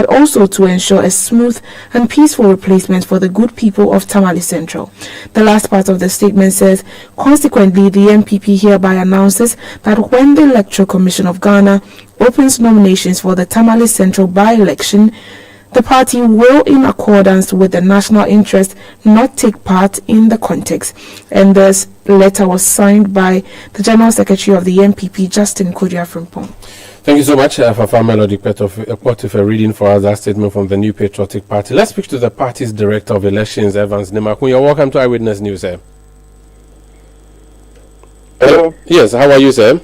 but also to ensure a smooth and peaceful replacement for the good people of Tamale Central. The last part of the statement says, consequently, the NPP hereby announces that when the Electoral Commission of Ghana opens nominations for the Tamale Central by-election, the party will, in accordance with the national interest, not take part in the contest. And this letter was signed by the General Secretary of the NPP, Justin Kodua Frimpong. Thank you so much, Fafa Melody Petov, for reading for us that statement from the New Patriotic Party. Let's speak to the party's Director of Elections, Evans Nemakun. You're welcome to Eyewitness News, sir. Hello. Yes, how are you, sir?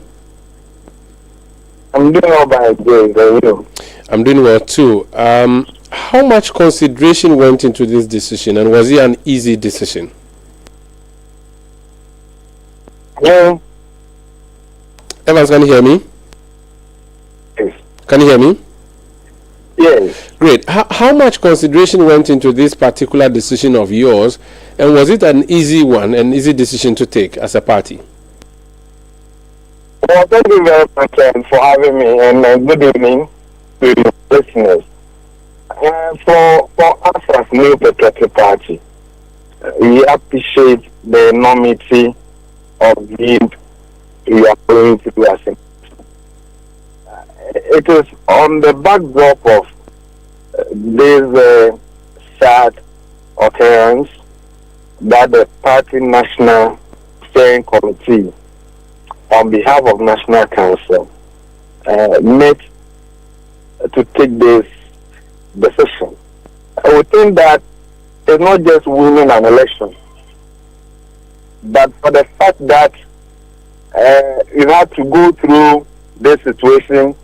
I'm doing all by grace, and you? I'm doing well too. How much consideration went into this decision, and was it an easy decision? Hello. Evans, can you hear me? Yes. Can you hear me? Yes. Great. How much consideration went into this particular decision of yours, and was it an easy one, an easy decision to take as a party? Well, thank you very much for having me, and good evening to your listeners. For us as New Patriotic Party, we appreciate the enormity of the we are going to do as a it is on the backdrop of this sad occurrence that the party National Steering Committee, on behalf of National Council, made to take this decision. I would think that it's not just winning an election, but for the fact that you have to go through this situation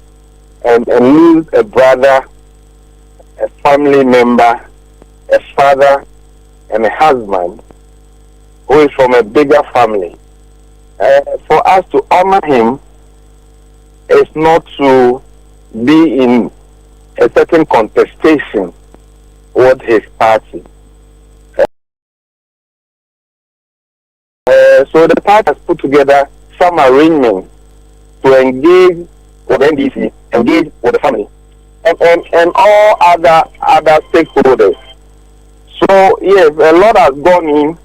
and lose a brother, a family member, a father, and a husband who is from a bigger family. For us to honor him is not to be in a certain contestation with his party. So the party has put together some arrangements to engage with NDC, engage with the family, and all other stakeholders. So yes, a lot has gone in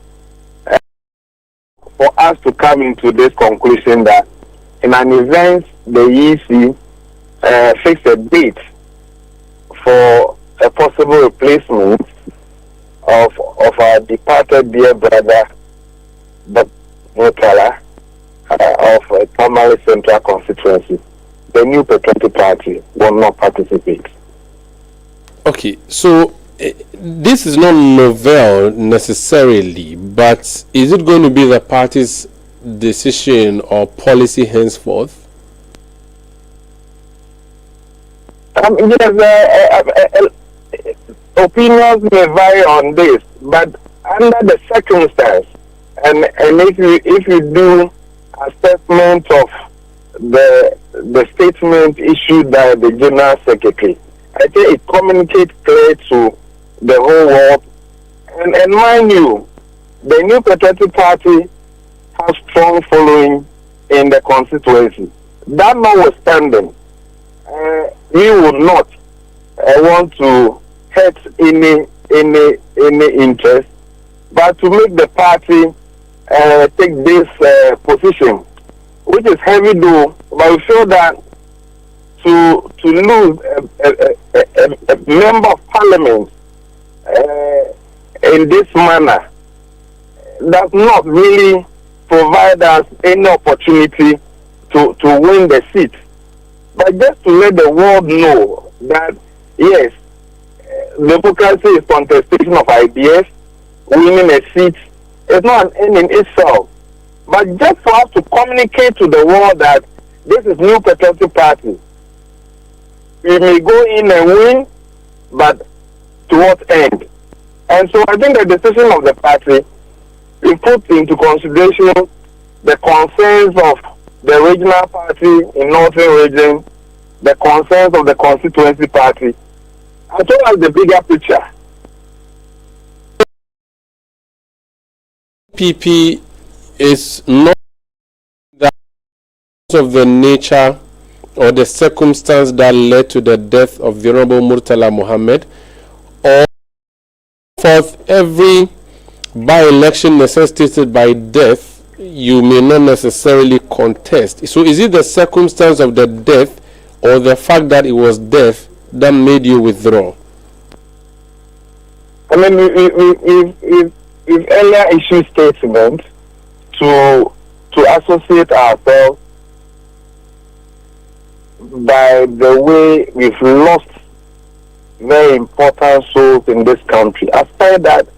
for us to come into this conclusion that in an event the EC fixed a date for a possible replacement of our departed dear brother, but Mutala, of Tamale Central constituency, the New Patriotic Party will not participate. Okay, so this is not novel necessarily, but is it going to be the party's decision or policy henceforth? Yes, opinions may vary on this, but under the circumstance, and if you do assessment of the statement issued by the General Secretary, I think it communicates clear to the whole world. And mind you, the New Patriotic Party has strong following in the constituency. That notwithstanding, we would not want to hurt any interest, but to make the party take this position, which is heavy though, but we feel that to lose a member of parliament in this manner does not really provide us any opportunity to win the seat. But just to let the world know that yes, democracy is contestation of ideas, winning a seat is not an end in itself. But just for us to communicate to the world that this is New Patriotic Party. We may go in and win, but to what end? And so I think the decision of the party, we put into consideration the concerns of the regional party in Northern Region, the concerns of the constituency party, as well as the bigger picture. PP is not that of the nature or the circumstance that led to the death of the Honorable Murtala Muhammad, or fourth, every by-election necessitated by death you may not necessarily contest. So is it the circumstance of the death or the fact that it was death that made you withdraw? I mean, we've earlier issued statements to associate ourselves by the way we've lost very important souls in this country. Aside that,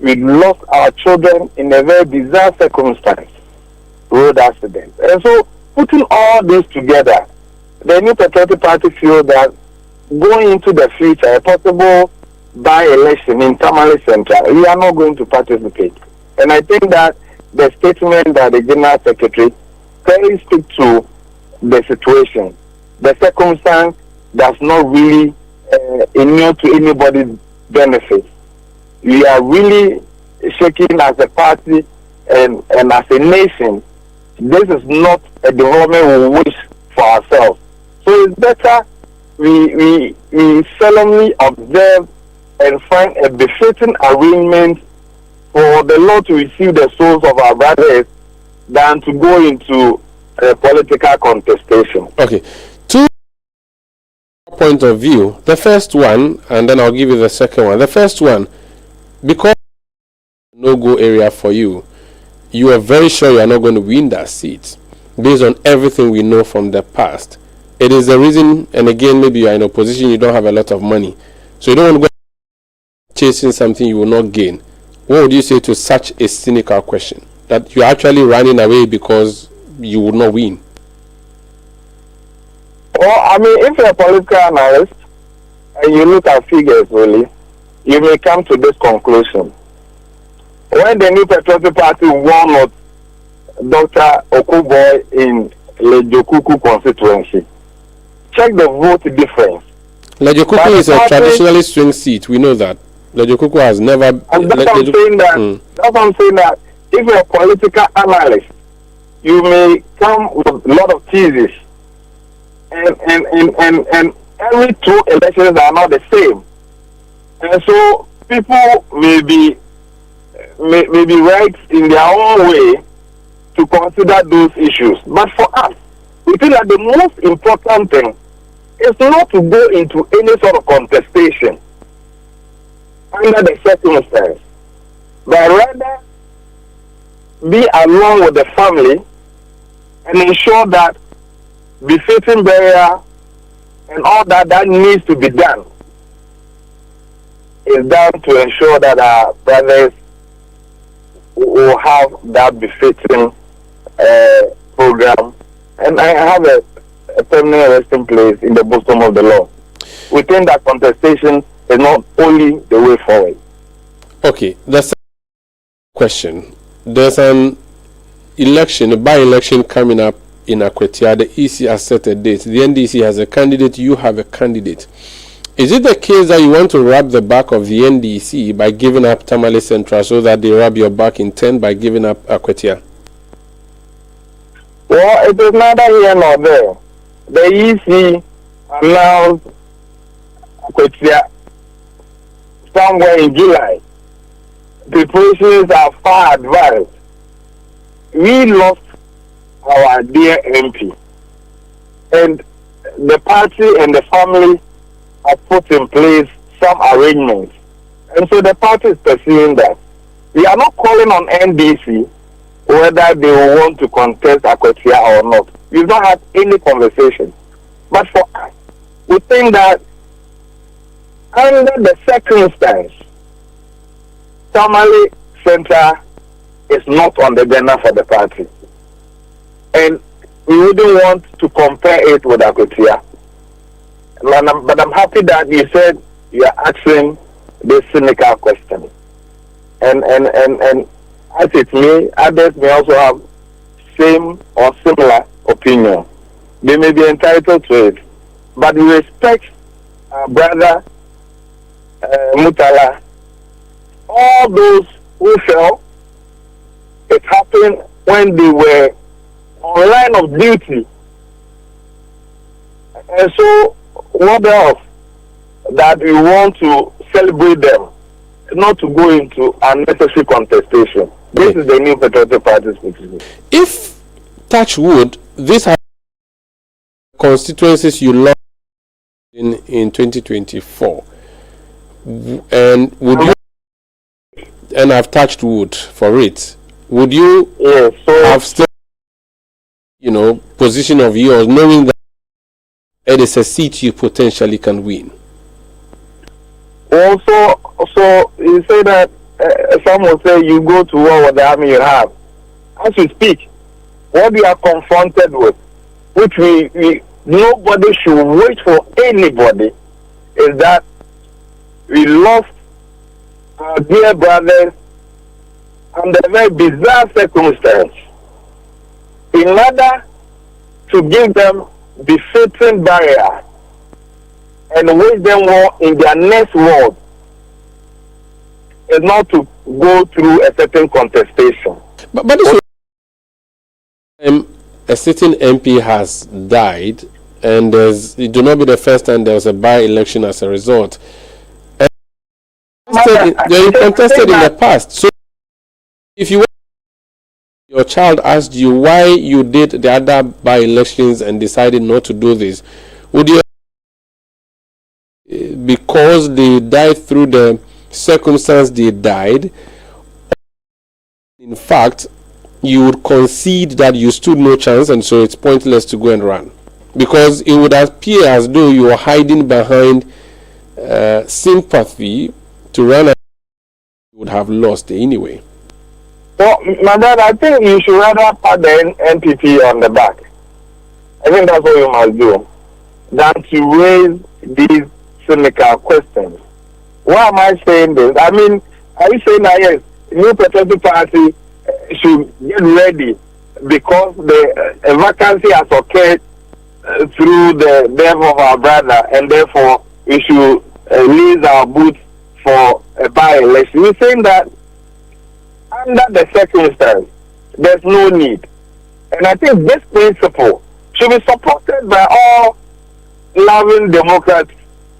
we lost our children in a very bizarre circumstance, road accidents. And so, putting all this together, the New Patriotic Party feel that going into the future, a possible by-election in Tamale Central, we are not going to participate. And I think that the statement that the General Secretary clearly speaks to the situation. The circumstance does not really inure to anybody's benefit. We are really shaking as a party and as a nation. This is not a development we wish for ourselves. So it's better we solemnly observe and find a befitting arrangement for the Lord to receive the souls of our brothers than to go into a political contestation. Okay. Two point of view. The first one, and then I'll give you the second one. The first one, because no-go area for you, you are very sure you are not going to win that seat based on everything we know from the past. It is the reason, and again, maybe you are in opposition, you don't have a lot of money, so you don't want to go chasing something you will not gain. What would you say to such a cynical question, that you're actually running away because you would not win? Well, I mean, if you're a political analyst and you look at figures, really, you may come to this conclusion. When the New Patriotic Party won with Dr. Okuboy in Lejokuku constituency, check the vote difference. Lejokuku is a traditionally swing seat. We know that. Lejokuku has never... And that's what I'm saying that, that's what I'm saying that if you're a political analyst, you may come with a lot of theses. And every two elections are not the same. And so people may be right in their own way to consider those issues. But for us, we feel that the most important thing is not to go into any sort of contestation under the circumstance, but rather be along with the family and ensure that befitting burial and all that needs to be done is done to ensure that our brothers will have that befitting program, and I have a permanent resting place in the bosom of the law. We think that contestation is not only the way forward. Okay, the second question. There's an election, a by-election coming up in Akwetia. The EC has set a date. The NDC has a candidate. You have a candidate. Is it the case that you want to rub the back of the NDC by giving up Tamale Central so that they rub your back in turn by giving up Akwetia? Well, it is neither here nor there. The EC announced Akwetia somewhere in July. Preparations are far advanced. We lost our dear MP, and the party and the family have put in place some arrangements, and so the party is pursuing that. We are not calling on NDC whether they will want to contest Akwetia or not. We've not had any conversation. But for us, we think that under the circumstance, Tamale Center is not on the agenda for the party. And we wouldn't want to compare it with Akwetia. But I'm happy that you said you are asking this cynical question. And as it may, others may also have same or similar opinion. They may be entitled to it. But we respect our brother Murtala. All those who fell, it happened when they were on line of duty And so, what else that we want to celebrate them, not to go into unnecessary contestation. This is the New Patriotic Party's position. If, touch wood, these are constituencies you lost in 2024, and would you, and I've touched wood for it, would you have still, position of yours, knowing that it is a seat you potentially can win? Also, so you say that some will say you go to war with the army you have. As we speak, what we are confronted with, which we nobody should wait for anybody, is that we lost our dear brothers under a very bizarre circumstance. In order to give them befitting barrier and wage them war in their next world, is not to go through a certain contestation. But this a sitting MP has died, and it do not be the first time there was a by-election as a result. And they contested in the past. So if your child asked you why you did the other by-elections and decided not to do this, would you, because they died through the circumstance they died, in fact, you would concede that you stood no chance and so it's pointless to go and run? Because it would appear as though you were hiding behind sympathy to run, and you would have lost anyway. Well, my brother, I think you should rather pat the NPP on the back. I think that's what you must do, than to raise these cynical questions. Why am I saying this? I mean, are you saying that yes, New Patriotic Party should get ready because the vacancy has occurred through the death of our brother, and therefore we should release our boots for a by-election? You're saying that under the circumstance, there's no need. And I think this principle should be supported by all loving Democrats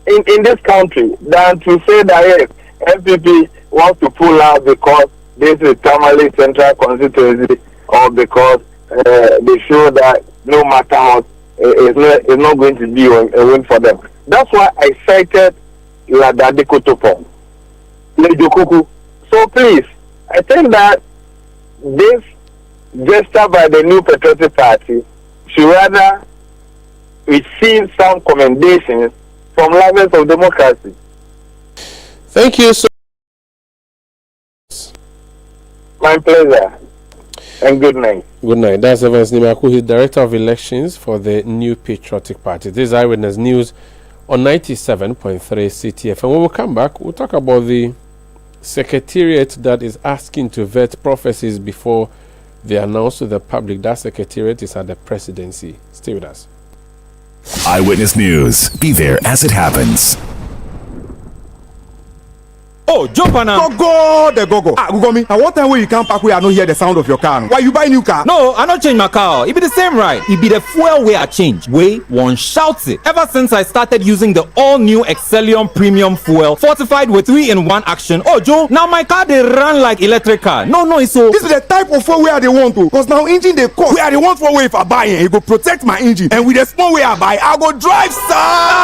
in this country, than to say that yes, FPP wants to pull out because this is Tamale Central constituency, or because they show that no matter what, it's not going to be a win for them. That's why I cited Ladade Kotopon, Lejokuku. So please, I think that this gesture by the New Patriotic Party should rather receive some commendations from lovers of democracy. Thank you so much. My pleasure. And good night. Good night. That's Evans Nimaku. He's Director of Elections for the New Patriotic Party. This is Eyewitness News on 97.3 Citi FM. When we come back, we'll talk about the secretariat that is asking to vet prophecies before they announce to the public. That secretariat is at the presidency. Stay with us. Eyewitness News. Be there as it happens. Oh, jump on now. Go. Google me. I want time where you can't park where I don't hear the sound of your car. Why you buy new car? No, I don't change my car. It be the same, right? It be the fuel way I change. Way one shouts it. Ever since I started using the all-new Excellium Premium Fuel, fortified with 3-in-1 action. Oh, Joe, now my car they run like electric car. No, it's so. This is the type of fuel where they want to. Because now engine they cost. Where they want for way if I buy it, it go protect my engine. And with the small way I buy, I go drive, sir.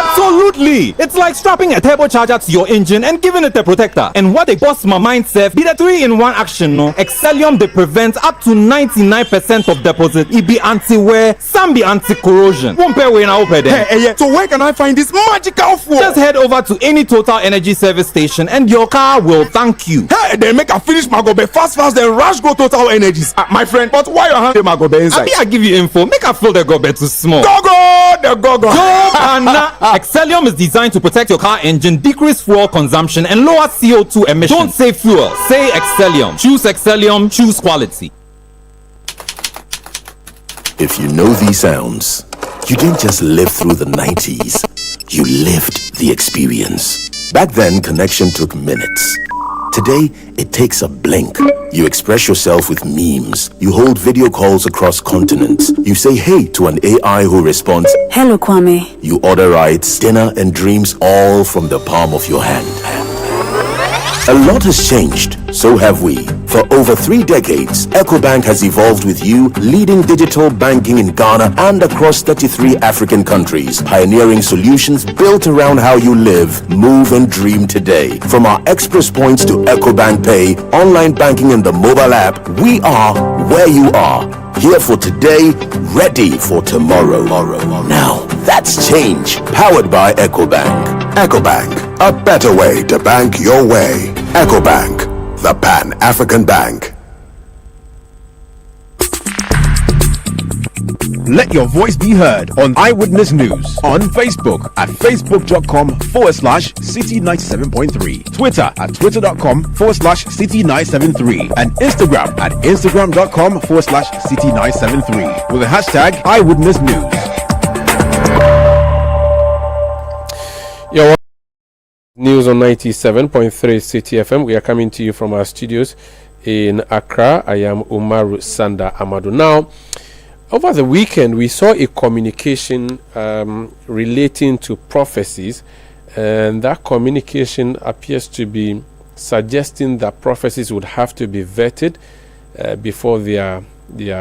Absolutely. It's like strapping a turbocharger to your engine and giving it a protector. And what they bust my mind self be the 3-in-1 action, no? Excellium they prevent up to 99% of deposit. It be anti-wear, some be anti-corrosion. One pair way now open there. Hey, so where can I find this magical fuel? Just head over to any Total Energy service station and your car will thank you. Hey, they make a finish my gobe fast then rush go Total Energies. My friend, but why you hand my gobe inside? I give you info. Make a fill the gobe too small. Go. Excellium is designed to protect your car engine, decrease fuel consumption, and lower CO2 emissions. Don't say fuel, say Excellium. Choose Excellium, choose quality. If you know these sounds, you didn't just live through the 90s, you lived the experience. Back then, connection took minutes. Today, it takes a blink. You express yourself with memes. You hold video calls across continents. You say hey to an AI who responds, "Hello, Kwame." You order rides, dinner, and dreams all from the palm of your hand. A lot has changed, so have we. For over 3 decades, EcoBank has evolved with you, leading digital banking in Ghana and across 33 African countries, pioneering solutions built around how you live, move, and dream today. From our express points to EcoBank Pay, online banking, and the mobile app, we are where you are. Here for today, ready for tomorrow. Now, that's change, powered by EcoBank. EcoBank, a better way to bank your way. EcoBank, the Pan-African Bank. Let your voice be heard on Eyewitness News on Facebook at facebook.com/Citi97.3, Twitter at twitter.com/Citi973, and Instagram at instagram.com/Citi973 with the hashtag Eyewitness News. Your news on 97.3 Citi FM. We are coming to you from our studios in Accra. I am Umaru Sanda Amadu. Now, over the weekend, we saw a communication relating to prophecies, and that communication appears to be suggesting that prophecies would have to be vetted before they are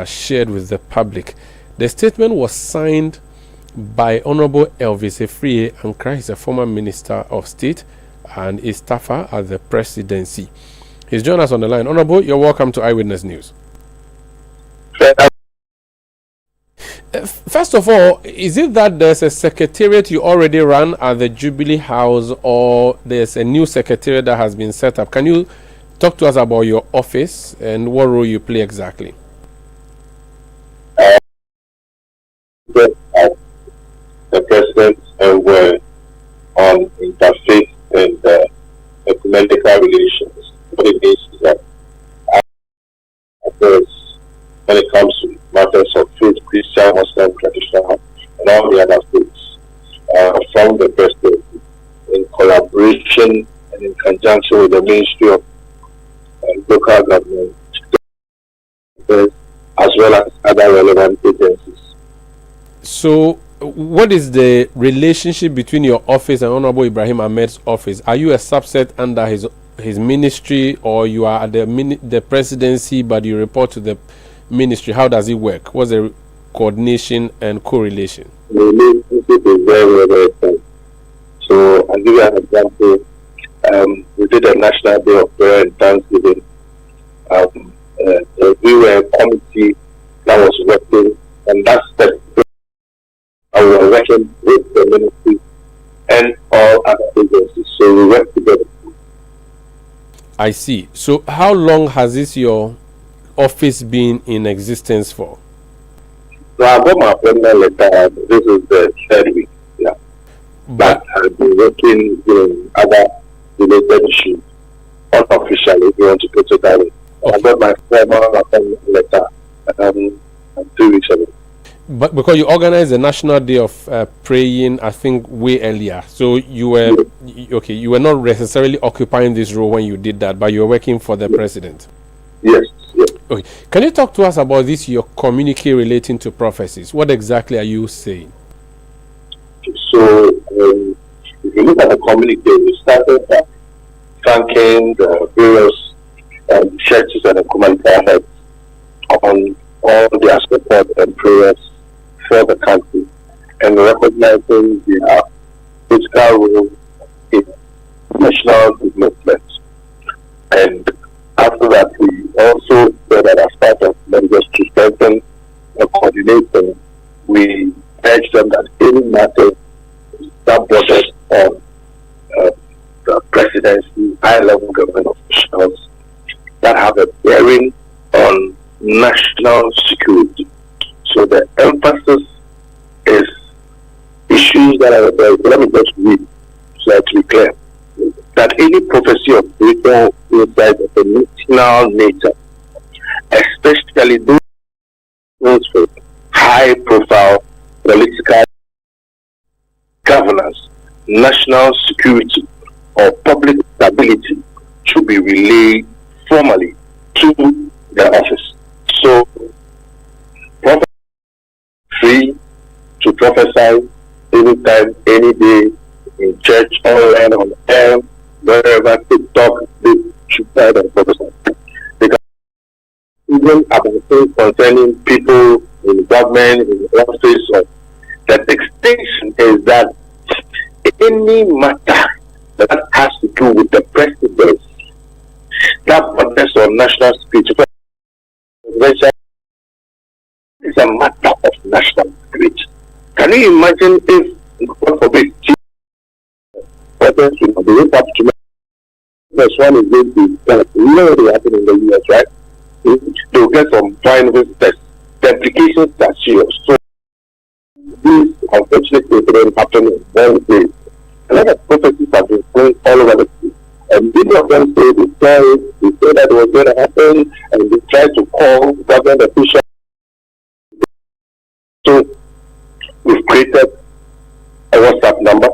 shared with the public. The statement was signed by Honorable Elvis Efrie Ankra. He's a former Minister of State and a staffer at the presidency. He's joined us on the line. Honorable, you're welcome to Eyewitness News. First of all, is it that there's a secretariat you already run at the Jubilee House, or there's a new secretariat that has been set up? Can you talk to us about your office and what role you play exactly? The president were on interfaith and ecumenical relations. What it means is that when it comes to matters of faith, Christian, Muslim, traditional, and all the other faiths, from the president in collaboration and in conjunction with the Ministry of Local Government, as well as other relevant agencies. So, what is the relationship between your office and Honorable Ibrahim Ahmed's office? Are you a subset under his ministry, or you are at the presidency but you report to the ministry? How does it work? What's the coordination and correlation? The relationship is very, very tight. So, I'll give you an example. We did a National Day of Prayer and Thanksgiving. We were a committee that was working, and that's the we were working with the ministry and all other agencies. So we work together. I see. So how long has your office been in existence for? So I got my appointment letter. This is the 3rd week. Yeah. But I've been working in other related issues unofficially, if you want to put it that way. Okay. I got my formal appointment letter 2 weeks ago. But because you organized the National Day of Praying, I think way earlier, so you were okay. You were not necessarily occupying this role when you did that, but you were working for the president. Yes. Okay. Can you talk to us about your communique relating to prophecies? What exactly are you saying? So, if you look at the communique, we started by thanking the various churches and the community heads on all their support and prayers for the country, and recognizing their critical role in national development. And after that, we also said that as part of measures to strengthen the coordination, we urged them that any matter that borders on the presidency, high-level government officials that have a bearing on national security. So the emphasis is issues that are there. Let me just read so that we clear that any prophecy of spiritual insight of a national nature, especially those with high-profile political governance, national security, or public stability, should be relayed formally to the office. So, prophet free to prophesy anytime, any day, in church, online, on air, wherever, TikTok, they should try and prophesy. Because even about things concerning people in government, in office, or the distinction is that any matter that has to do with the president, that borders on national security, is a matter of national security. Can you imagine if, God forbid, presidents will not be able to this one is going to really happen in the US, right? They will get some foreign visitors. The implications are serious. So, these unfortunate incidents happen in one place. A lot of prophecies have been going all over the place. And many of them say they say that it was going to happen, and they try to call government officials. So, we've created a WhatsApp number,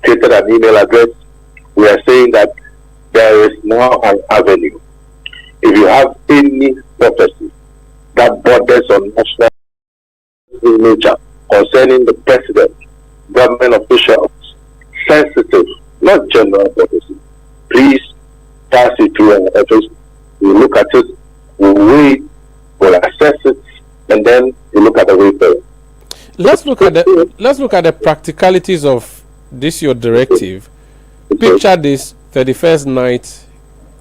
created an email address. We are saying that there is now an avenue. If you have any prophecy that borders on national nature concerning the president, government officials, sensitive, not general prophecy, please pass it to an office. We look at it, we weigh, we'll assess it, and then we look at the way forward. Let's look at the practicalities of this your directive. Picture this: 31st night,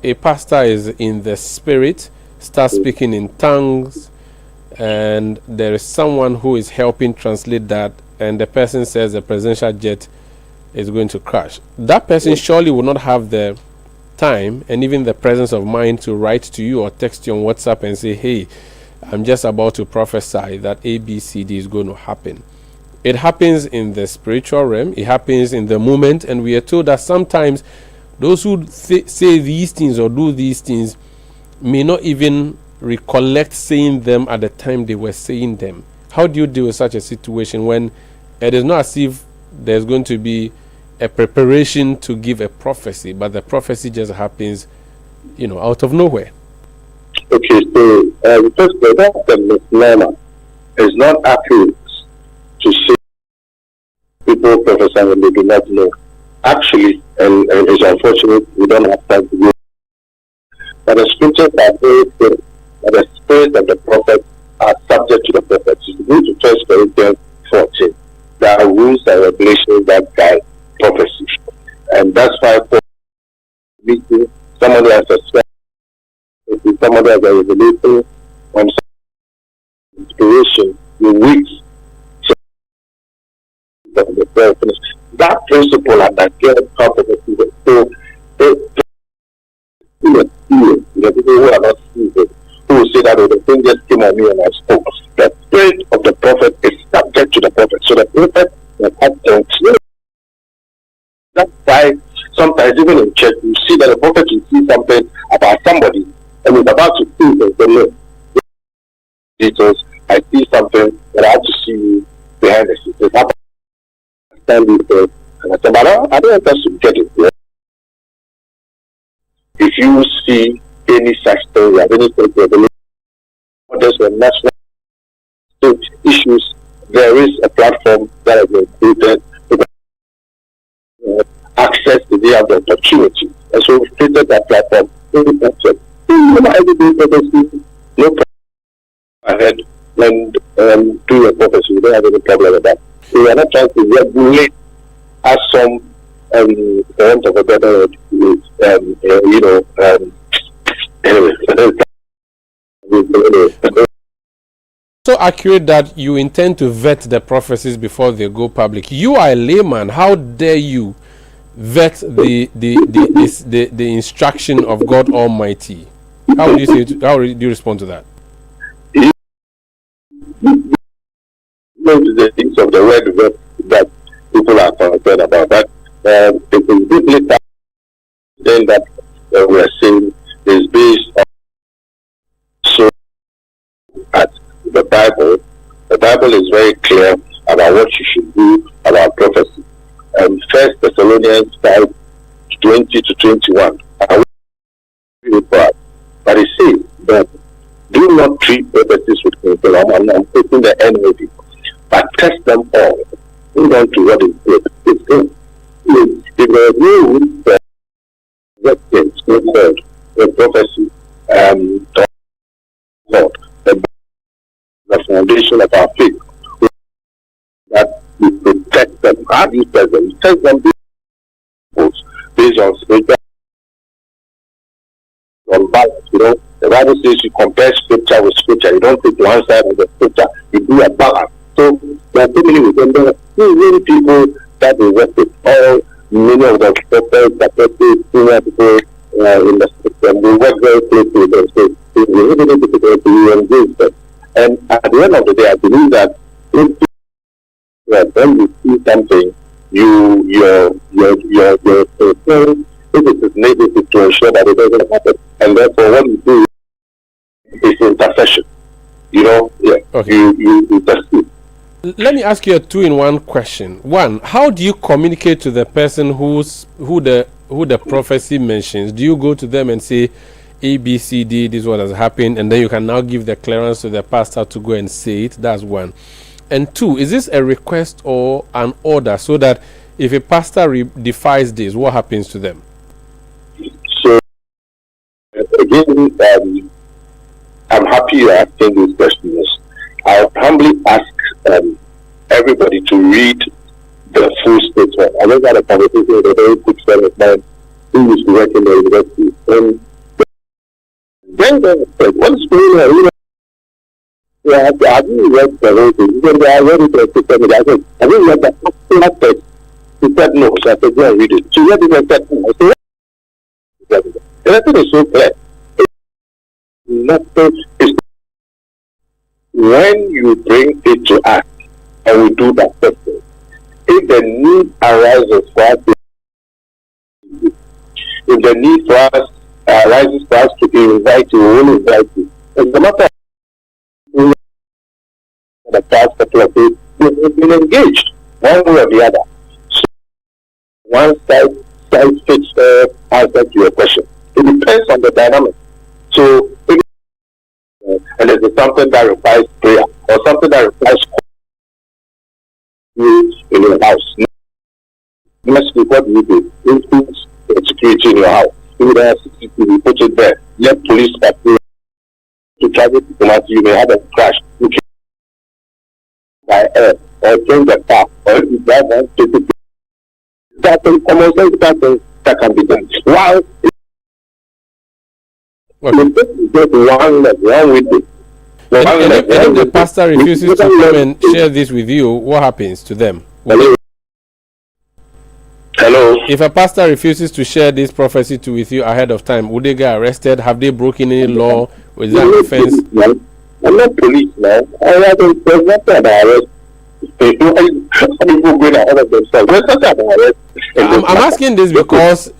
a pastor is in the spirit, starts speaking in tongues, and there is someone who is helping translate that, and the person says the presidential jet is going to crash. That person surely will not have the time and even the presence of mind to write to you or text you on WhatsApp and say, hey, I'm just about to prophesy that ABCD is going to happen. It happens in the spiritual realm, it happens in the moment, and we are told that sometimes those who say these things or do these things may not even recollect saying them at the time they were saying them. How do you deal with such a situation when it is not as if there's going to be a preparation to give a prophecy, but the prophecy just happens, out of nowhere? Okay, so first of all, the misnomer is not accurate to say people prophesy when they do not know. Actually, and it's unfortunate, we don't have time to go. But the scriptures are very clear that the spirit of the prophet are subject to the prophet. If you go to 1 Corinthians 14, there are rules and regulations that guide prophecy. And that's why meeting somebody has a spell, if somebody has a revelation on inspiration, in weeks, the prayer finish. That principle and that get part of the so the people who are not seated, who will say that the thing just came on me and I spoke. The spirit of the prophet is subject to the prophet. So the prophet will have to. That's why sometimes even in church you see that the prophet will see something about somebody and he's about to see the details. I see something that I have to see you behind the scenes. Stand there and I said, but I don't want us to get it there. If you see any such thing, like any state revelation, there's a national state issues, there is a platform that has been created to access to the other opportunity. And so we've created that platform. No problem ahead and do your prophecy. We don't have any problem with that. We are not trying to regulate as some want of a better word, so accurate that you intend to vet the prophecies before they go public. You are a layman. How dare you vet the instruction of God Almighty? How would you say? How would you respond to that? The things of the word that people are concerned about, that it is deeply then that we are saying is based on so at the Bible. The Bible is very clear about what you should do about prophecy. 1 Thessalonians 5:20-21. good for us. But it says that do not treat properties with control. I'm taking the NLD, but test them all. Hold on to what is good. It's good. If there is no word, the prophecy, the foundation of our faith, that we protect them. How do you test them? You test them based on scripture, on balance. You know, the Bible says you compare scripture with scripture. You don't take one side of the scripture. You do a balance. So there are so many of them. There are many people that they work with. All many of the prophets, senior people in the system. We work very closely with them. So we're able to engage them. And at the end of the day, I believe that when you see something, your if it is needed to ensure that it doesn't happen. And therefore, what you do is intercession. You know, Okay. you intercede. Let me ask you a two-in-one question. One, how do you communicate to the person who the prophecy mentions? Do you go to them and say, A, B, C, D, this is what has happened, and then you can now give the clearance to the pastor to go and say it? That's one. And two, is this a request or an order, so that if a pastor defies this, what happens to them? So, again, I'm happy you're asking these questions. I'll humbly ask everybody to read the full statement. I just had a conversation with a very good friend of mine who used to work in the university. And then they said, what's going on? Yeah, I didn't read the whole thing. Even though I read it, I said, I didn't read the actual text. He said no. So I said, go and read it. So read it and said no. I said, and I think it's so clear. When you bring it to us and we do that testing, if the need arises for us to invite you, we will invite you. As a matter of the past couple of days, we've been engaged one way or the other. So one side fits answer to your question. It depends on the dynamic. So and is it something that requires prayer or something that requires in your house? Next week, what do you do? Increase security in your house. You have CCTV, put it there. Let police patrol to travel to Kumasi. You may have a crash. You can by air or change the car or if you drive on to the common sense that can be done. While Okay. And if the pastor refuses to come and share this with you, what happens to them? Hello. If a pastor refuses to share this prophecy with you ahead of time, would they get arrested? Have they broken any law? Was that an offense? I'm not police now. There's nothing about arrest. People going ahead of themselves. There's nothing about arrest. I'm asking this because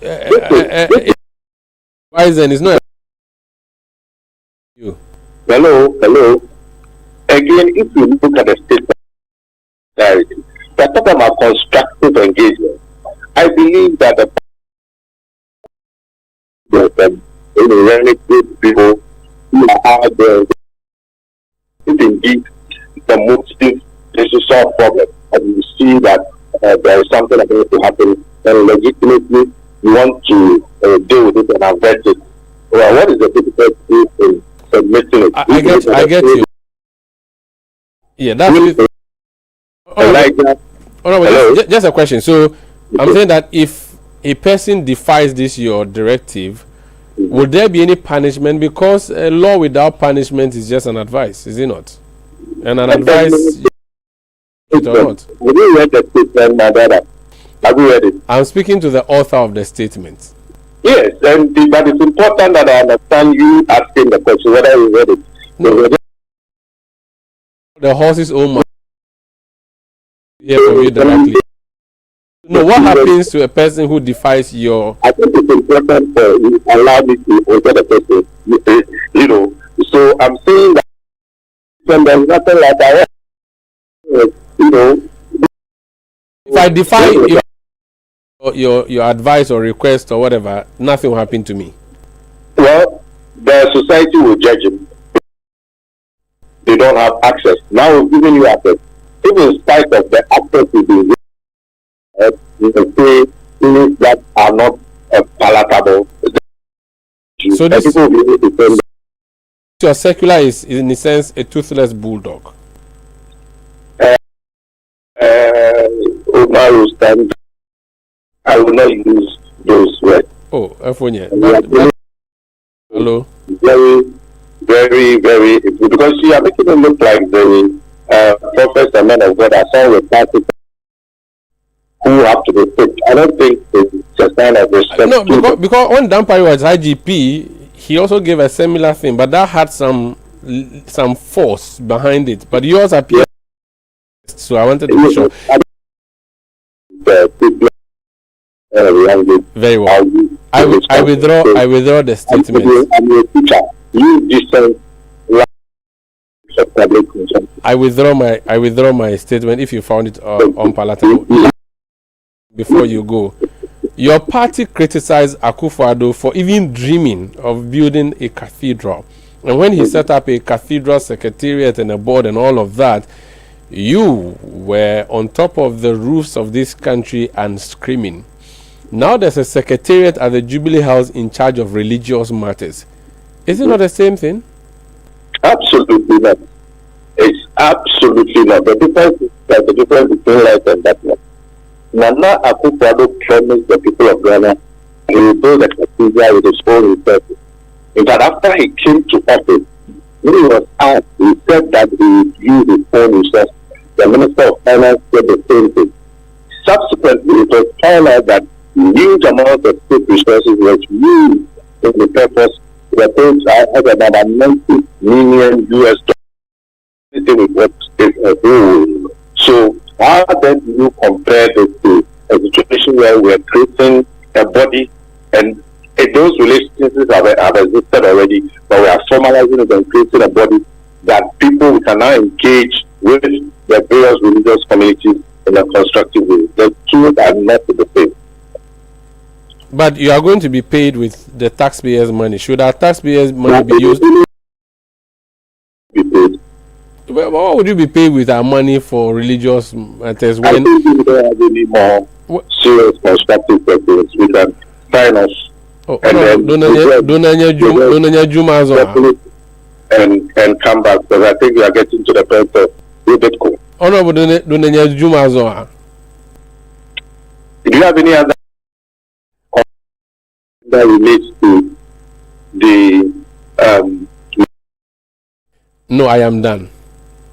Bison is not you. Hello. Again, if you look at the statement, we're talking about constructive engagement. I believe that the really good people who are out there, if indeed the motive is to solve problems, and you see that there is something that needs to happen, and legitimately you want to deal with it and avert it. Well, what is the difficulty in submitting it? I get you. Yeah, that's it. Just a question. So I'm saying that if a person defies your directive, would there be any punishment? Because a law without punishment is just an advice, is it not? And an advice, it or not? Have you read the statement, my brother? Have you read it? I'm speaking to the author of the statement. Yes, but it's important that I understand you asking the question whether you read it. No. The horse's own mouth. Hear from you directly. No, what happens to a person who defies your? I think it's important for you allow me to answer the question. You know, so I'm saying that when there's nothing like that, you know. If I defy your advice or request or whatever, nothing will happen to me. Well, the society will judge him. They don't have access. Now we've given you access. If in spite of the access to the you can say things that are not palatable. So this people will be able to tell your secular is in a sense a toothless bulldog. I will not use those words. Oh, F1, hello. Very, because you are making it look like the prophets and men of God are some with parties who have to be picked. I don't think it's a sign of respect. No, because when Dampari was IGP, he also gave a similar thing, but that had some force behind it. But yours appeared, so I wanted to be sure. Very well. I withdraw the statement. I withdraw my statement if you found it unpalatable. Before you go, your party criticized Akufo-Addo for even dreaming of building a cathedral, and when he set up a cathedral secretariat and a board and all of that, you were on top of the roofs of this country and screaming. Now there's a secretariat at the Jubilee House in charge of religious matters. Is it not the same thing? Absolutely not. It's absolutely not. The difference is that the difference between light and darkness. Nana Akufo-Addo promised the people of Ghana he will build a cathedral with his own resources. In fact, after he came to office, when he was asked, he said that he would use his own resources. The Minister of Finance said the same thing. Subsequently, it was found out that huge amount of state resources was used in the purpose. The things had about $90 million with what is a rule. So how then do you compare this to a situation where we are creating a body and those relationships have existed already, but we are formalizing it and creating a body that people can now engage with the various religious communities in a constructive way. The two are not the same. But you are going to be paid with the taxpayers' money. Should our taxpayers' money be used? Well, what would you be paid with our money for religious matters? I think we don't have any more serious constructive purpose. We can finance. And come back, because I think we are getting to the point of Bitcoin. Do you have any other that relates to the No, I am done.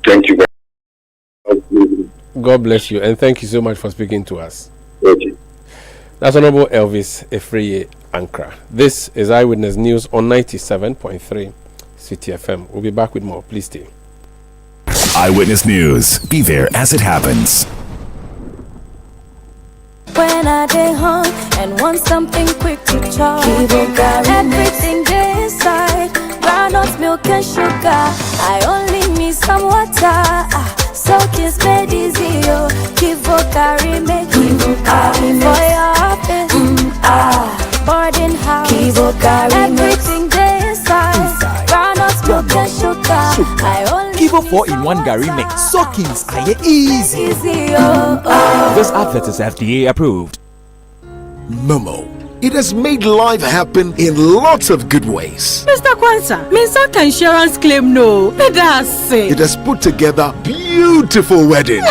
Thank you very much. God bless you, and thank you so much for speaking to us. Okay. That's Honorable Elvis Efreye Ankra. This is Eyewitness News on 97.3 Citi FM. We'll be back with more. Please stay. Eyewitness News. Be there as it happens. When I get home and want something quick to chop, everything there inside, groundnut milk and sugar. I only need some water, so kiss me easy, yo. Kivo carry me, Kivo carry me for your office, boarding house. Kivo carry everything there inside, groundnut milk and sugar. I only Kivo 4-in-1 Gary Mix. Soakings are easy. This advert is FDA approved. Momo. It has made life happen in lots of good ways. Mr. Kwanzaa, Minsaka insurance claim no. It has put together beautiful weddings.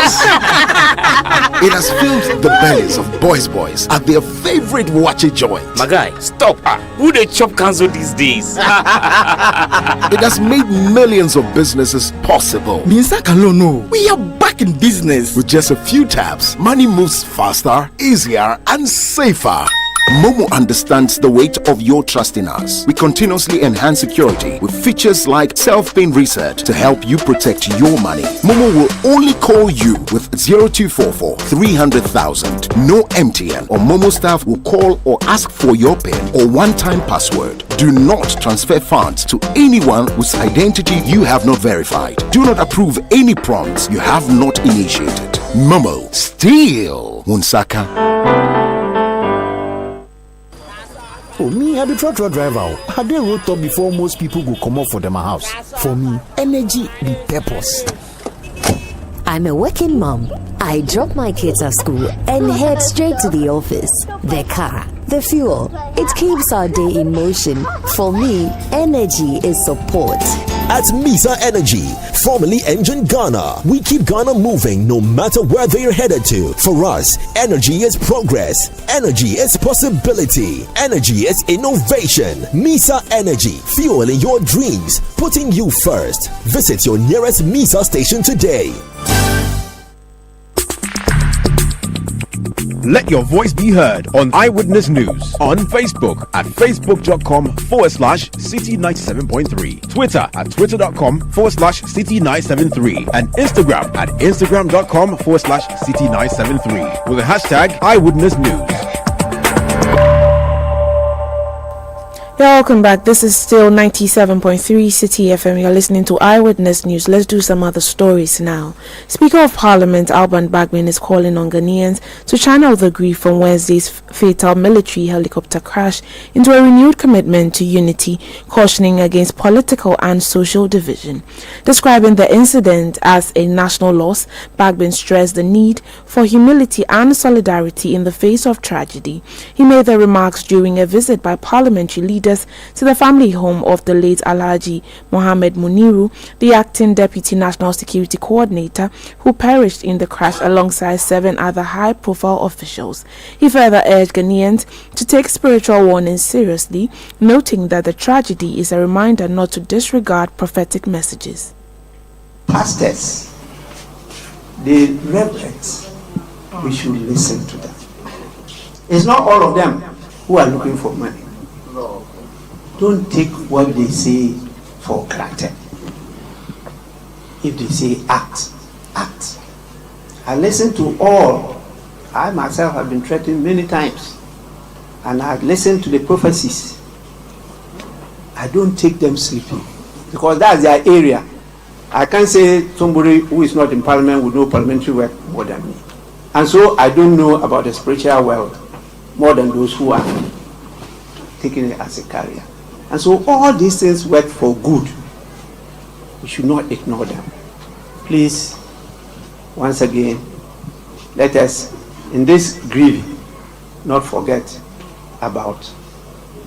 It has filled the bellies of boys at their favorite watchy joint. My guy, stop. Who they chop cancel these days? It has made millions of businesses possible. Minsaka no. We are back in business. With just a few taps, money moves faster, easier, and safer. Momo understands the weight of your trust in us. We continuously enhance security with features like self-paying research to help you protect your money. Momo will only call you with 0244 300,000. No MTN or Momo staff will call or ask for your PIN or one-time password. Do not transfer funds to anyone whose identity you have not verified. Do not approve any prompts you have not initiated. Momo, still Munsaka. Oh, me, I be truck driver. I dey road top before most people go come up for them a house. For me, energy be purpose. I'm a working mom. I drop my kids at school and head straight to the office. The car, the fuel, it keeps our day in motion. For me, energy is support. At Misa Energy, formerly Engine Ghana, we keep Ghana moving no matter where they're headed to. For us, energy is progress. Energy is possibility. Energy is innovation. Misa Energy, fueling your dreams, putting you first. Visit your nearest Misa station today. Let your voice be heard on Eyewitness News on Facebook at facebook.com/Citi97.3, Twitter at twitter.com/Citi973, and Instagram at instagram.com/Citi973 with the hashtag Eyewitness News. Welcome back. This is still 97.3 Citi FM. You're listening to Eyewitness News. Let's do some other stories now. Speaker of Parliament Alban Bagbin is calling on Ghanaians to channel the grief from Wednesday's fatal military helicopter crash into a renewed commitment to unity, cautioning against political and social division. Describing the incident as a national loss, Bagbin stressed the need for humility and solidarity in the face of tragedy. He made the remarks during a visit by parliamentary leaders to the family home of the late Alhaji Mohammed Muniru, the acting Deputy National Security Coordinator, who perished in the crash alongside 7 other high-profile officials. He further urged Ghanaians to take spiritual warnings seriously, noting that the tragedy is a reminder not to disregard prophetic messages. Pastors, the reverends, we should listen to them. It's not all of them who are looking for money. Don't take what they say for granted. If they say act, act. I listen to all. I myself have been threatened many times, and I listen to the prophecies. I don't take them sleeping because that's their area. I can't say somebody who is not in parliament would know parliamentary work more than me. And so I don't know about the spiritual world more than those who are taking it as a career. And so all these things work for good. We should not ignore them. Please, once again, let us, in this grieving, not forget about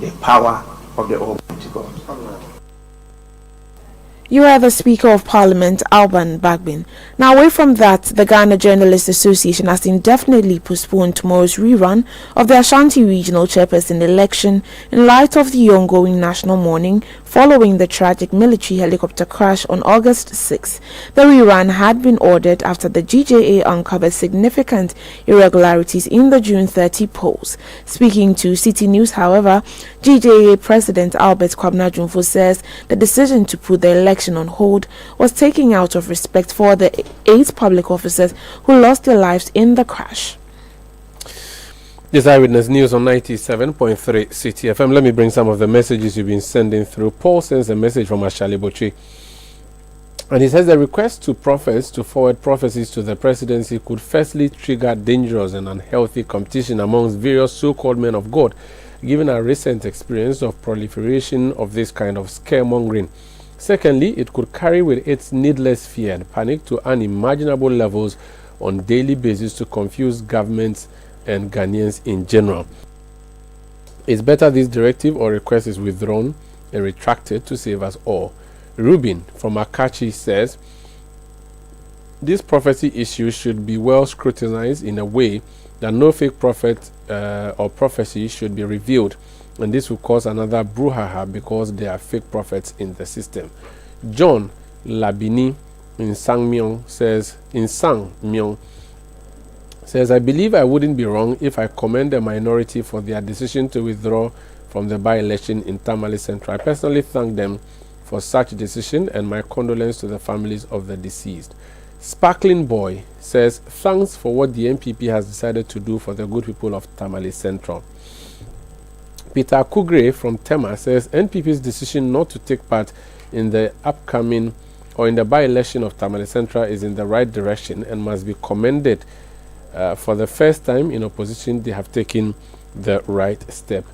the power of the Almighty God. You are the Speaker of Parliament, Alban Bagbin. Now, away from that, the Ghana Journalists Association has indefinitely postponed tomorrow's rerun of the Ashanti Regional Chairperson election in light of the ongoing national mourning following the tragic military helicopter crash on August 6. The rerun had been ordered after the GJA uncovered significant irregularities in the June 30 polls. Speaking to Citi News, however, GJA President Albert Kwabena Jumfo says the decision to put the election on hold was taken out of respect for the 8 public officers who lost their lives in the crash. This Eyewitness News on 97.3 Citi FM. Let me bring some of the messages you've been sending through. Paul sends a message from Ashali Bochi, and he says the request to prophets to forward prophecies to the presidency could firstly trigger dangerous and unhealthy competition amongst various so-called men of God, given our recent experience of proliferation of this kind of scaremongering. Secondly, it could carry with its needless fear and panic to unimaginable levels on daily basis to confuse governments and Ghanaians in general. It's better this directive or request is withdrawn and retracted to save us all. Rubin from Akachi says this prophecy issue should be well scrutinized in a way that no fake prophet or prophecy should be revealed, and this will cause another brouhaha because there are fake prophets in the system. John Labini in Sangmyong says, I believe I wouldn't be wrong if I commend the minority for their decision to withdraw from the by-election in Tamale Central. I personally thank them for such decision and my condolence to the families of the deceased. Sparkling Boy says, thanks for what the MPP has decided to do for the good people of Tamale Central. Peter Kugre from Tema says, NPP's decision not to take part in the upcoming or in the by-election of Tamale Central is in the right direction and must be commended. For the first time in opposition, they have taken the right step.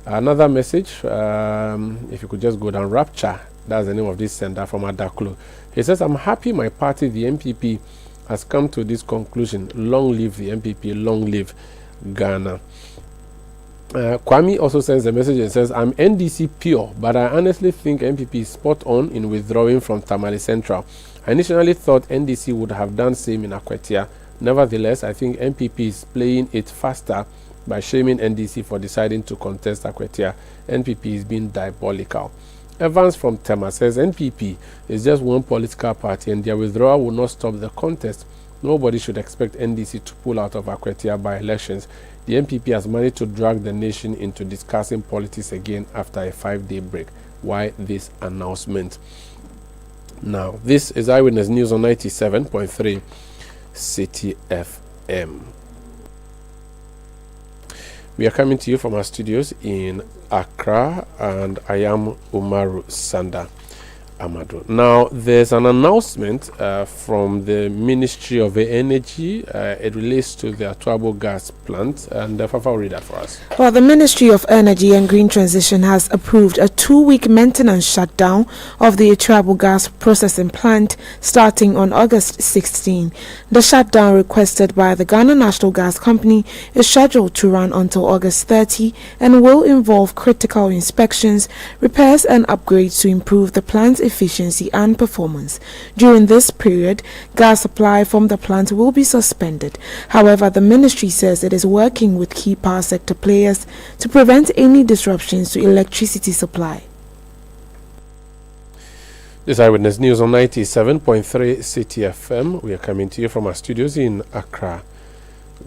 Another message, if you could just go down, Rapture, that's the name of this sender from Adaklo. He says, I'm happy my party, the MPP, has come to this conclusion. Long live the MPP, long live Ghana. Kwame also sends a message and says, I'm NDC pure, but I honestly think MPP is spot on in withdrawing from Tamale Central. I initially thought NDC would have done same in Akwetia. Nevertheless, I think MPP is playing it faster by shaming NDC for deciding to contest Akwetia. NPP is being diabolical. Evans from Tema says NPP is just one political party and their withdrawal will not stop the contest. Nobody should expect NDC to pull out of Akwetia by elections. The NPP has managed to drag the nation into discussing politics again after a 5-day break. Why this announcement? Now, this is Eyewitness News on 97.3 Citi FM. We are coming to you from our studios in Accra, and I am Umaru Sanda Amado. Now, there's an announcement from the Ministry of Energy. It relates to the Atuabo gas plant, and Fafa will read that for us. Well, the Ministry of Energy and Green Transition has approved a 2-week maintenance shutdown of the Atuabo gas processing plant starting on August 16. The shutdown, requested by the Ghana National Gas Company, is scheduled to run until August 30 and will involve critical inspections, repairs and upgrades to improve the plant's efficiency and performance. During this period, gas supply from the plant will be suspended. However, the ministry says it is working with key power sector players to prevent any disruptions to electricity supply. This is Eyewitness News on 97.3 Citi FM. We are coming to you from our studios in Accra,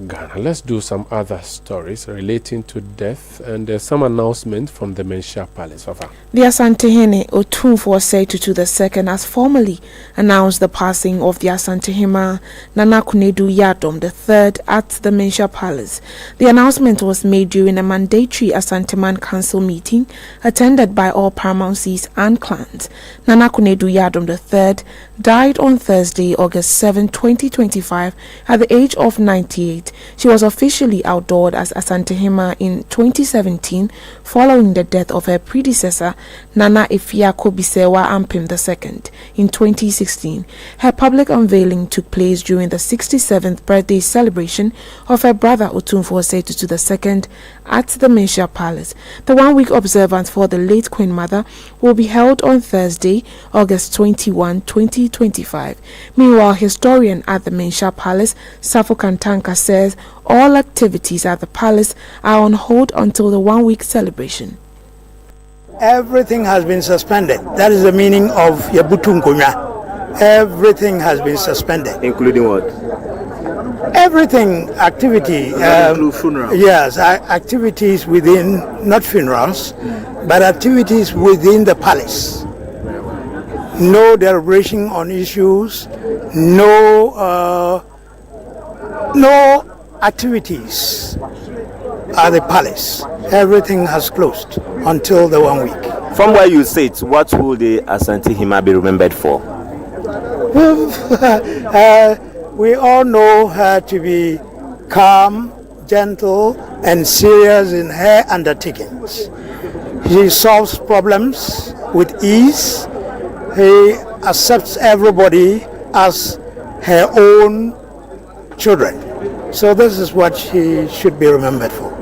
Ghana. Let's do some other stories relating to death, and there's some announcement from the Menchia Palace. The Asantehene Otumfuo Osei-Tutu II has formally announced the passing of the Asantehema Nana Kunedu Yadom III at the Menchia Palace. The announcement was made during a mandatory Asanteman Council meeting attended by all paramountcies and clans. Nana Kunedu Yadom III died on Thursday, August 7, 2025, at the age of 98. She was officially outlawed as Asantehema in 2017 following the death of her predecessor, Nana Efiako Bisewa Ampim II, in 2016. Her public unveiling took place during the 67th birthday celebration of her brother Otumfuo Osei-Tutu II at the Menchia Palace. The 1-week observance for the late Queen Mother will be held on Thursday, August 21, 2025. Meanwhile, historian at the Menchia Palace, Safo Kantanka, says all activities at the palace are on hold until the 1-week celebration. Everything has been suspended. That is the meaning of Yabutu Nkonya. Everything has been suspended. Including what? Everything, activity. Funeral? Yes, activities within, not funerals, but activities within the palace. No deliberation on issues, no activities at the palace. Everything has closed until the 1 week. From where you sit, what will the Asantehema be remembered for? We all know her to be calm, gentle, and serious in her undertakings. She solves problems with ease. He accepts everybody as her own children. So this is what she should be remembered for.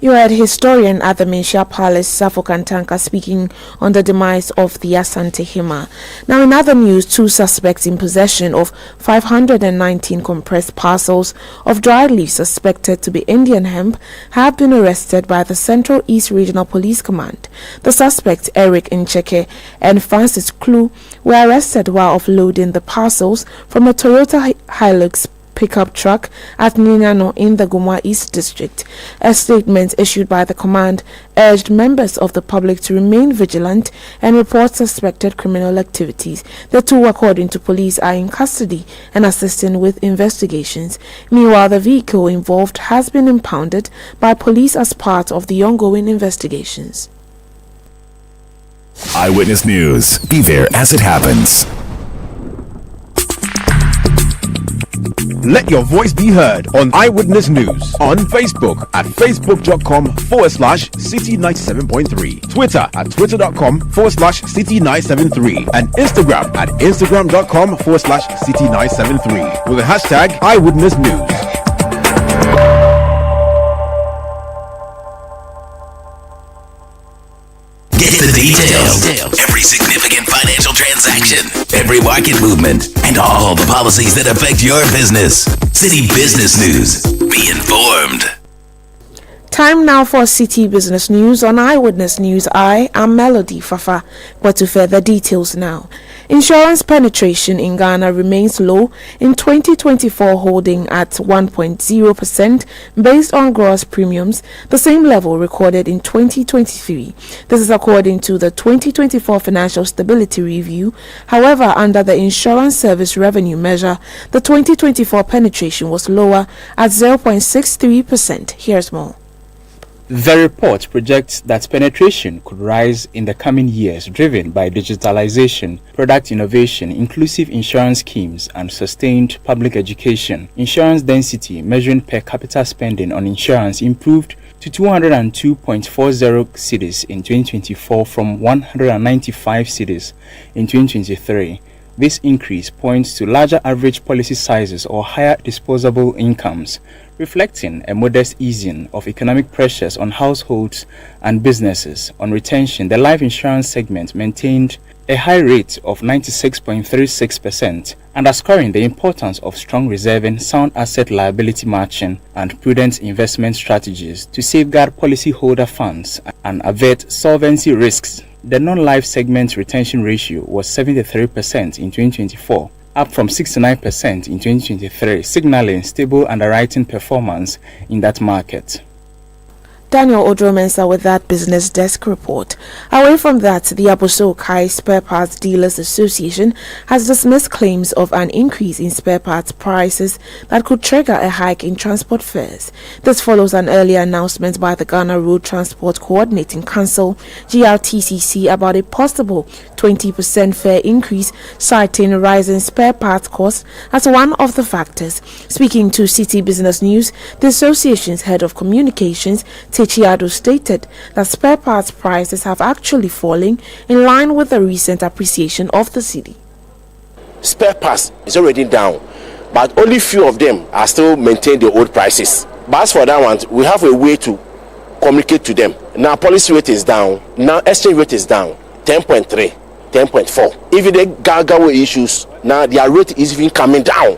You heard historian at the Menchia Palace, Safo Kantanka, speaking on the demise of the Asantehema. Now, in other news, 2 suspects in possession of 519 compressed parcels of dried leaf suspected to be Indian hemp have been arrested by the Central East Regional Police Command. The suspects, Eric Ncheke and Francis Klu, were arrested while offloading the parcels from a Toyota Hilux pickup truck at Ninano in the Gumwa East District. A statement issued by the command urged members of the public to remain vigilant and report suspected criminal activities. The 2, according to police, are in custody and assisting with investigations. Meanwhile, the vehicle involved has been impounded by police as part of the ongoing investigations. Eyewitness News. Be there as it happens. Let your voice be heard on Eyewitness News on Facebook at facebook.com/Citi97.3, Twitter at twitter.com/Citi973, and Instagram at instagram.com/Citi973 with the hashtag Eyewitness News. Get the details. Every significant financial transaction, every market movement, and all the policies that affect your business. Citi Business News. Be informed. Time now for Citi Business News on Eyewitness News. I am Melody Fafa. But to further details now. Insurance penetration in Ghana remains low in 2024, holding at 1.0% based on gross premiums, the same level recorded in 2023. This is according to the 2024 Financial Stability Review. However, under the Insurance Service Revenue measure, the 2024 penetration was lower at 0.63%. Here's more. The report projects that penetration could rise in the coming years, driven by digitalization, product innovation, inclusive insurance schemes, and sustained public education. Insurance density, measuring per capita spending on insurance, improved to 202.40 cities in 2024 from 195 cities in 2023. This increase points to larger average policy sizes or higher disposable incomes, reflecting a modest easing of economic pressures on households and businesses. On retention, the life insurance segment maintained a high rate of 96.36%, underscoring the importance of strong reserving, sound asset liability matching, and prudent investment strategies to safeguard policyholder funds and avert solvency risks. The non-life segment retention ratio was 73% in 2024, up from 69% in 2023, signaling stable underwriting performance in that market. Daniel Odro-Mensah with that business desk report. Away from that, the Abosokai Spare Parts Dealers Association has dismissed claims of an increase in spare parts prices that could trigger a hike in transport fares. This follows an earlier announcement by the Ghana Road Transport Coordinating Council, GRTCC, about a possible 20% fare increase, citing rising spare parts costs as one of the factors. Speaking to Citi Business News, the association's head of communications, Techiado, stated that spare parts prices have actually fallen in line with the recent appreciation of the cedi. Spare parts is already down, but only few of them are still maintaining the old prices. But as for that one, we have a way to communicate to them. Now policy rate is down, now exchange rate is down, 10.3, 10.4. Even the Gagawa issues, now their rate is even coming down.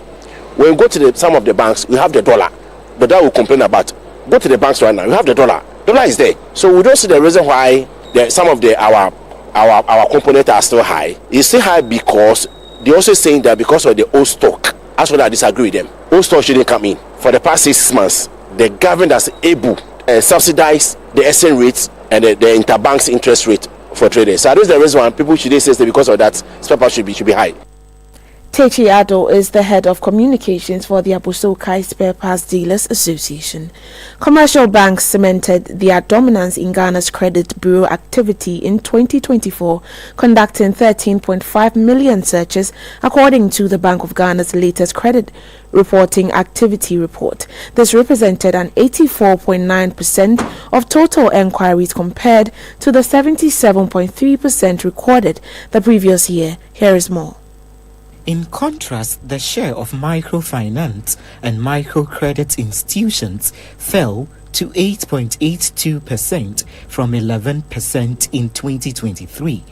When we go to some of the banks, we have the dollar. The dollar will complain about. Go to the banks right now. You have the dollar. Dollar is there, so we don't see the reason why some of our components are still high. It's still high because they also saying that because of the old stock. As well, I disagree with them. Old stock shouldn't come in. For the past 6 months, the government has able to subsidize the exchange rates and the interbanks interest rate for traders. So that is the reason why people should say that because of that, spare parts should be high. Techi Ado is the head of communications for the Abosokai Spare Parts Dealers Association. Commercial banks cemented their dominance in Ghana's credit bureau activity in 2024, conducting 13.5 million searches, according to the Bank of Ghana's latest credit reporting activity report. This represented an 84.9% of total enquiries compared to the 77.3% recorded the previous year. Here is more. In contrast, the share of microfinance and microcredit institutions fell to 8.82% from 11% in 2023.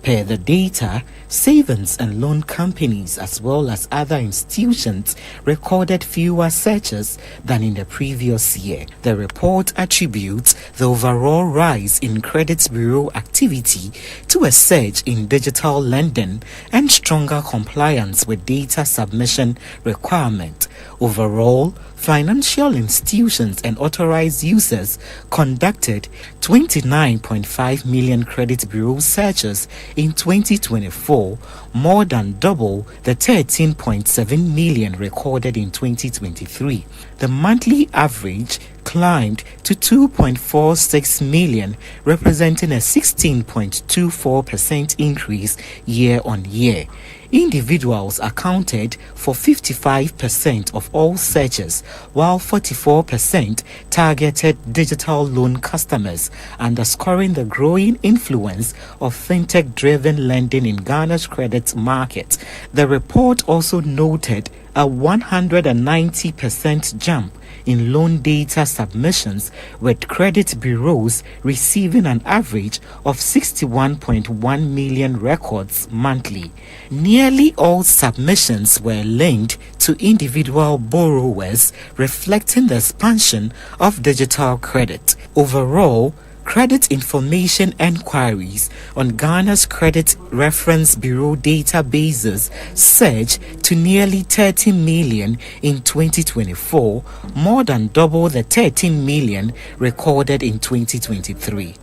Per the data, savings and loan companies as well as other institutions recorded fewer searches than in the previous year. The report attributes the overall rise in credit bureau activity to a surge in digital lending and stronger compliance with data submission requirement. Overall, financial institutions and authorized users conducted 29.5 million credit bureau searches in 2024, more than double the 13.7 million recorded in 2023. The monthly average climbed to 2.46 million, representing a 16.24% increase year on year. Individuals accounted for 55% of all searches, while 44% targeted digital loan customers, underscoring the growing influence of fintech-driven lending in Ghana's credit market. The report also noted a 190% jump in loan data submissions, with credit bureaus receiving an average of 61.1 million records monthly. Nearly all submissions were linked to individual borrowers, reflecting the expansion of digital credit. Overall, credit information enquiries on Ghana's Credit Reference Bureau databases surged to nearly 30 million in 2024, more than double the 13 million recorded in 2023.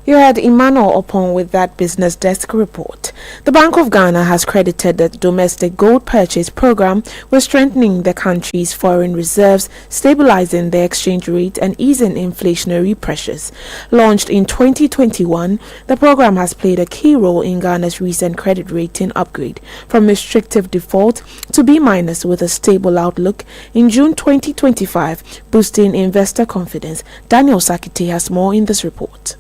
You had Emmanuel Opon with that business desk report. The Bank of Ghana has credited the domestic gold purchase program with strengthening the country's foreign reserves, stabilizing the exchange rate and easing inflationary pressures. Launched in 2021, the program has played a key role in Ghana's recent credit rating upgrade from restrictive default to B- with a stable outlook in June 2025, boosting investor confidence. Daniel Sakite has more in this report.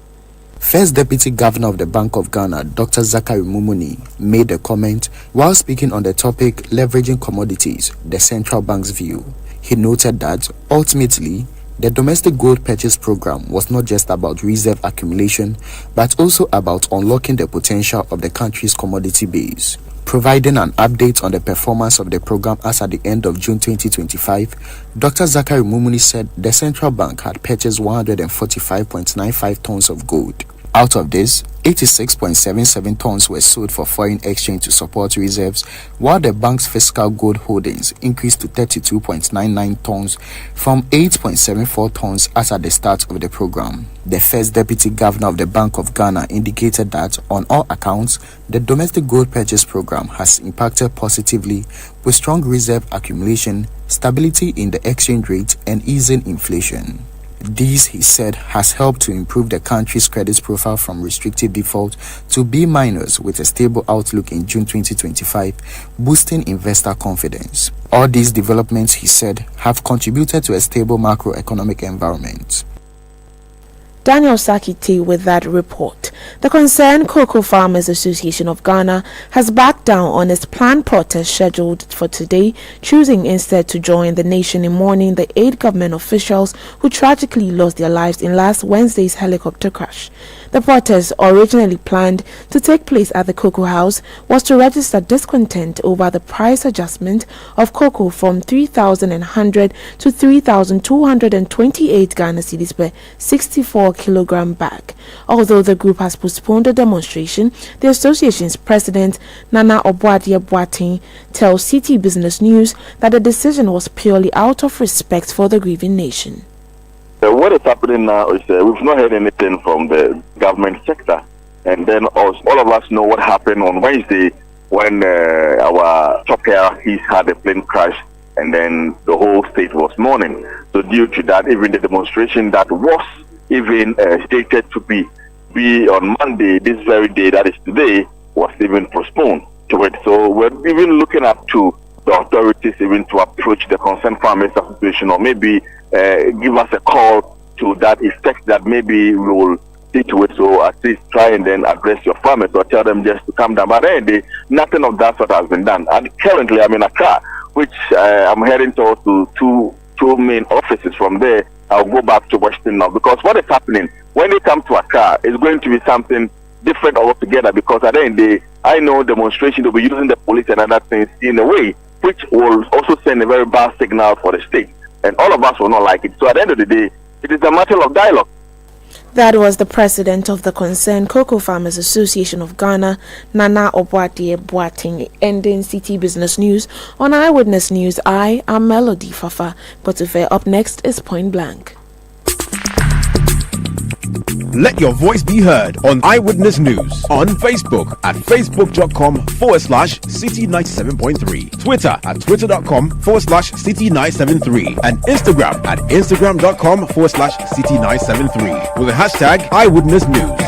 First Deputy Governor of the Bank of Ghana, Dr. Zachary Mumuni, made a comment while speaking on the topic leveraging commodities, the central bank's view. He noted that, ultimately, the domestic gold purchase program was not just about reserve accumulation, but also about unlocking the potential of the country's commodity base. Providing an update on the performance of the program as at the end of June 2025, Dr. Zachary Mumuni said the central bank had purchased 145.95 tons of gold. Out of this, 86.77 tons were sold for foreign exchange to support reserves, while the bank's fiscal gold holdings increased to 32.99 tons from 8.74 tons as at the start of the program. The first Deputy Governor of the Bank of Ghana indicated that, on all accounts, the domestic gold purchase program has impacted positively with strong reserve accumulation, stability in the exchange rate, and easing inflation. This, he said, has helped to improve the country's credit profile from restricted default to B- with a stable outlook in June 2025, boosting investor confidence. All these developments, he said, have contributed to a stable macroeconomic environment. Daniel Sakite with that report. The Concerned Cocoa Farmers Association of Ghana has backed down on its planned protest scheduled for today, choosing instead to join the nation in mourning the 8 government officials who tragically lost their lives in last Wednesday's helicopter crash. The protest, originally planned to take place at the Cocoa House, was to register discontent over the price adjustment of cocoa from 3,100 to 3,228 Ghana cedis per 64-kilogram bag. Although the group has postponed the demonstration, the association's president, Nana Obuadi-Boateng, tells Citi Business News that the decision was purely out of respect for the grieving nation. What is happening now is we've not heard anything from the government sector, and then all of us know what happened on Wednesday when our top air he's had a plane crash, and then the whole state was mourning. So due to that, even the demonstration that was even stated to be on Monday, this very day that is today, was even postponed to it. So we're even looking up to the authorities even to approach the Concerned Farmers Association, or maybe give us a call to that effect, that maybe we will see to it. So at least try and then address your farmers or tell them just to come down. But anyway, nothing of that sort has been done. And currently I'm in Accra, which I'm heading to two main offices. From there I'll go back to Western now, because what is happening when they come to Accra is going to be something different altogether, because at the end of the day, I know demonstration, they'll be using the police and other things in a way which will also send a very bad signal for the state, and all of us will not like it. So at the end of the day, it is a matter of dialogue. That was the president of the Concerned Cocoa Farmers Association of Ghana, Nana Obuadi-Boateng, ending Citi Business News. On Eyewitness News, I am Melody Fafa. But up next is Point Blank. Let your voice be heard on Eyewitness News on Facebook at facebook.com/Citi97.3, Twitter at twitter.com/Citi973, and Instagram at instagram.com/Citi973 with the hashtag Eyewitness News.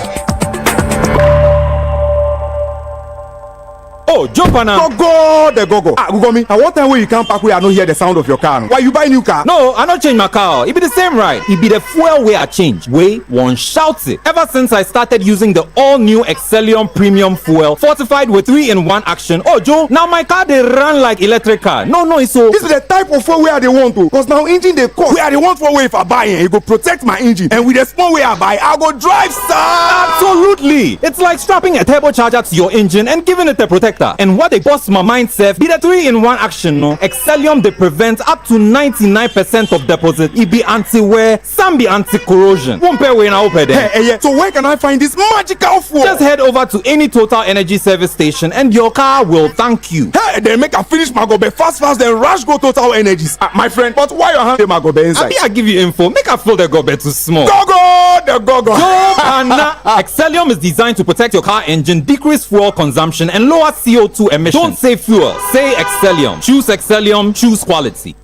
Oh, jump on now. Go. Google me. I want time when you come back where I don't hear the sound of your car. Why you buy new car? No, I not change my car. It be the same ride. It be the fuel way I change. Way one shouts it. Ever since I started using the all-new Excellium Premium Fuel, fortified with 3-in-1 action. Oh, Joe, now my car they run like electric car. No, it's so. This is the type of fuel where they want to. Cause now engine they cost. Where they want for way if I buy it, go protect my engine. And with the small way I buy, I go drive Absolutely. It's like strapping a turbocharger to your engine and giving it a protector. And what they bust my mind self be the 3-in-1 action. No, Excellium they prevent up to 99% of deposit. It be anti-wear, some be anti-corrosion. One pair way now open there. Hey, so where can I find this magical fuel? Just head over to any Total Energy service station and your car will thank you. Hey, they make a finish my go be fast then rush go Total Energies. My friend, but why you have my go be inside? I give you info. Make a fill the go be too small. Go. Excellium is designed to protect your car engine, decrease fuel consumption, and lower CO2 emissions. Don't say fuel, say Excellium. Choose Excellium, choose quality.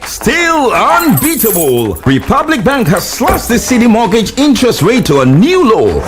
Still unbeatable. Republic Bank has slashed the Citi mortgage interest rate to a new low.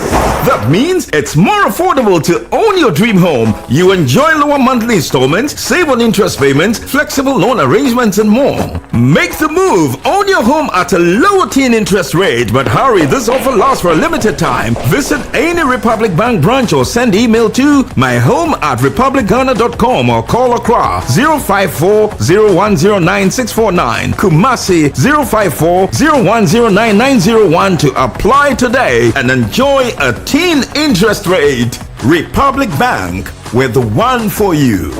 That means it's more affordable to own your dream home. You enjoy lower monthly installments, save on interest payments, flexible loan arrangements, and more. Make the move. Own your home at a lower teen interest rate. But hurry, this offer lasts for a limited time. Visit any Republic Bank branch or send email to myhome@republicghana.com or call Accra 054-0109-649. Kumasi 054-0109-901 to apply today and enjoy a teen interest rate. Republic Bank, we're the one for you.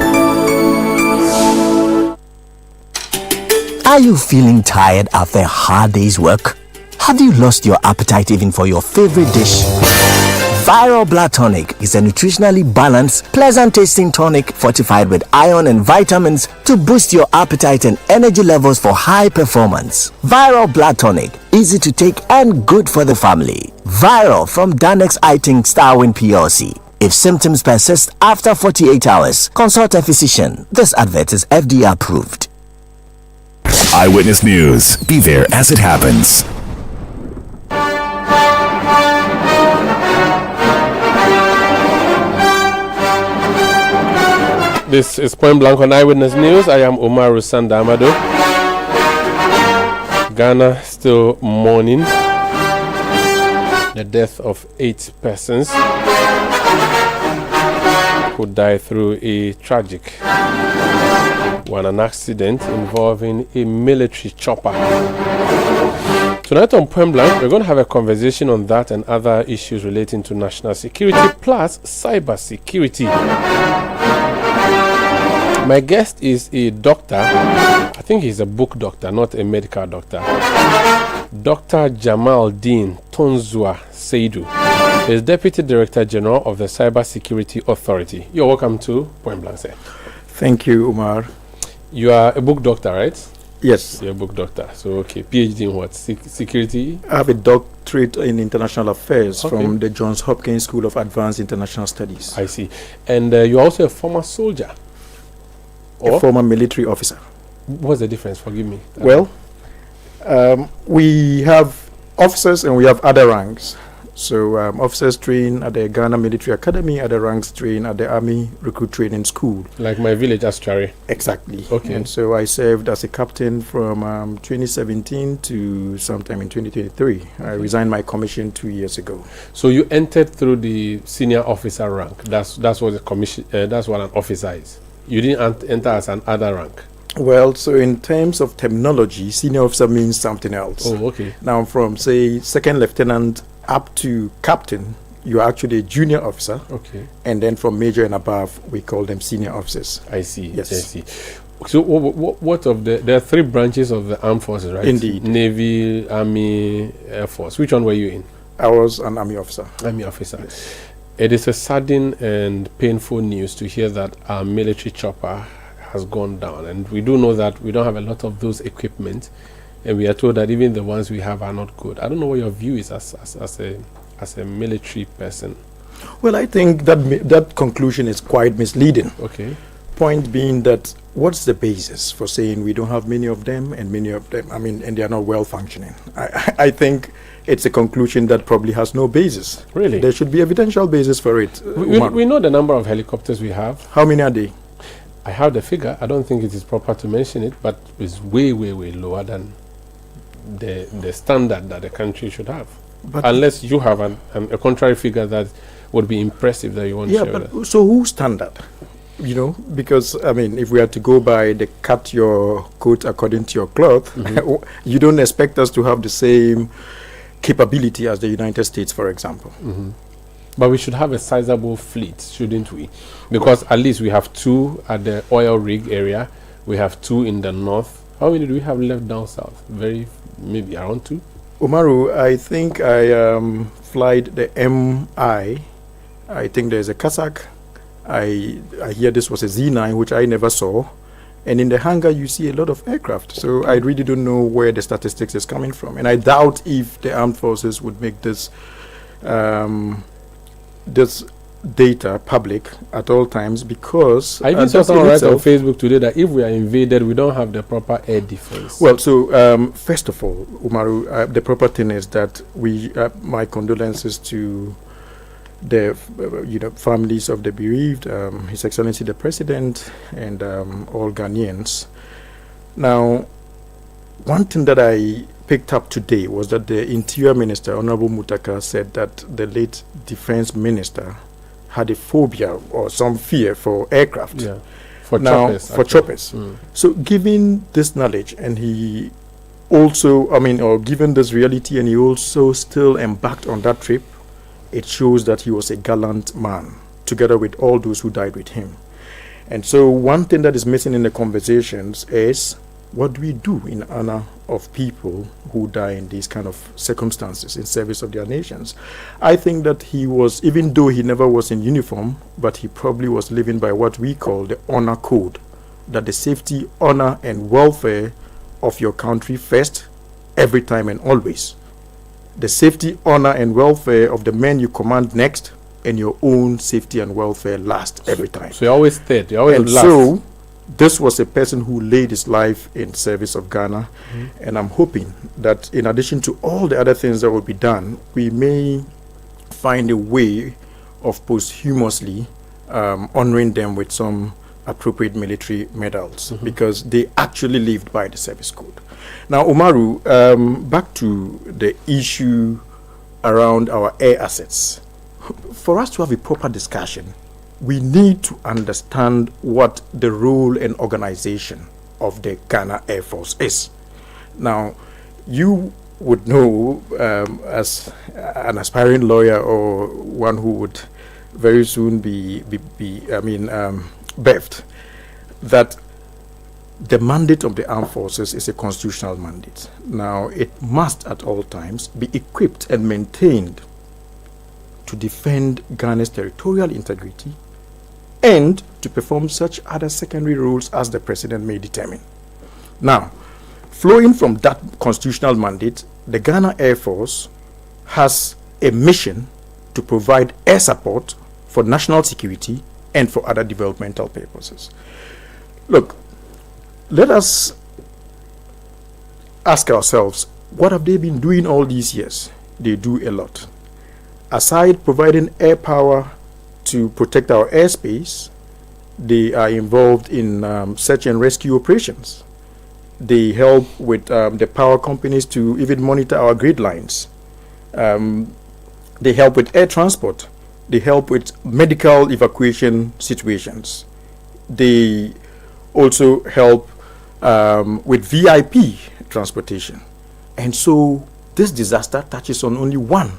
Are you feeling tired after a hard day's work? Have you lost your appetite even for your favorite dish? Viral Blood Tonic is a nutritionally balanced, pleasant-tasting tonic fortified with iron and vitamins to boost your appetite and energy levels for high performance. Viral Blood Tonic, easy to take and good for the family. Viral from Danex Iting Starwin PLC. If symptoms persist after 48 hours, consult a physician. This advert is FDA approved. Eyewitness News. Be there as it happens. This is Point Blank on Eyewitness News. I am Omar Rusanda Amado. Ghana still mourning the death of 8 persons who died through a tragic an accident involving a military chopper. Tonight on Point Blank, we're going to have a conversation on that and other issues relating to national security plus cyber security. My guest is a doctor. I think he's a book doctor, not a medical doctor. Dr. Jamal Dean Tonzua Seidu is Deputy Director General of the Cyber Security Authority. You're welcome to Point Blank, sir. Thank you, Umar. You are a book doctor, right? Yes. You're a book doctor. So, okay. PhD in what? Security? I have a doctorate in international affairs from the Johns Hopkins School of Advanced International Studies. I see. And you're also a former soldier? A former military officer. What's the difference? Forgive me. Well, we have officers and we have other ranks. So officers train at the Ghana Military Academy, other ranks train at the Army Recruit Training School. Like my village, Astrari. Exactly. Okay. And so I served as a captain from 2017 to sometime in 2023. I resigned my commission 2 years ago. So you entered through the senior officer rank. That's what the commission. That's what an officer is. You didn't enter as an other rank. Well, so in terms of terminology, senior officer means something else. Oh, okay. Now, from say second lieutenant up to captain, you're actually a junior officer. Okay. And then from major and above, we call them senior officers. I see. Yes. I see. So, what of there are 3 branches of the armed forces, right? Indeed. Navy, Army, Air Force. Which one were you in? I was an Army officer. Army officer. Yes. It is a sudden and painful news to hear that our military chopper has gone down, and we do know that we don't have a lot of those equipment and we are told that even the ones we have are not good. I don't know what your view is as a military person. Well, I think that conclusion is quite misleading. Okay. Point being that what's the basis for saying we don't have many of them and they are not well functioning? I think it's a conclusion that probably has no basis. Really? There should be evidential basis for it. We know the number of helicopters we have. How many are they? I have the figure. I don't think it is proper to mention it, but it's way, way, way lower than the standard that the country should have. But unless you have a contrary figure that would be impressive that you want to share with us. So whose standard? You know, because if we are to go by the cut your coat according to your cloth, you don't expect us to have the same capability as the United States, for example. But we should have a sizable fleet, shouldn't we? Because at least we have 2 at the oil rig area. We have 2 in the north. How many do we have left down south? Maybe around 2. Umaru, I think I flied the MI. I think there's a Kazakh. I hear this was a Z9, which I never saw. And in the hangar, you see a lot of aircraft. So I really don't know where the statistics is coming from. And I doubt if the armed forces would make this data public at all times, because I even saw someone write on Facebook today that if we are invaded, we don't have the proper air defense. Well, so first of all, Umaru, the proper thing is that my condolences to the families of the bereaved, His Excellency the President, and all Ghanaians. Now, one thing that I picked up today was that the Interior Minister, Honorable Mutaka, said that the late Defense Minister had a phobia or some fear for aircraft. Yeah, for choppers. So given this knowledge, and he also, given this reality, and he also still embarked on that trip, it shows that he was a gallant man, together with all those who died with him. And so one thing that is missing in the conversations is, what do we do in honor of people who die in these kind of circumstances in service of their nations? I think that he was, even though he never was in uniform, but he probably was living by what we call the honor code, that the safety, honor, and welfare of your country first, every time and always. The safety, honor, and welfare of the men you command next, and your own safety and welfare last every time. So you're always third, you're always last. So this was a person who laid his life in service of Ghana, and I'm hoping that in addition to all the other things that will be done, we may find a way of posthumously honoring them with some appropriate military medals, because they actually lived by the service code. Now, Umaru, back to the issue around our air assets. For us to have a proper discussion, we need to understand what the role and organization of the Ghana Air Force is. Now, you would know, as an aspiring lawyer or one who would very soon be berthed, that the mandate of the armed forces is a constitutional mandate. Now, it must at all times be equipped and maintained to defend Ghana's territorial integrity and to perform such other secondary roles as the president may determine. Now, flowing from that constitutional mandate, the Ghana Air Force has a mission to provide air support for national security and for other developmental purposes. Look, let us ask ourselves, what have they been doing all these years? They do a lot. Aside providing air power to protect our airspace, they are involved in search and rescue operations. They help with the power companies to even monitor our grid lines. They help with air transport. They help with medical evacuation situations. They also help with VIP transportation. And so this disaster touches on only one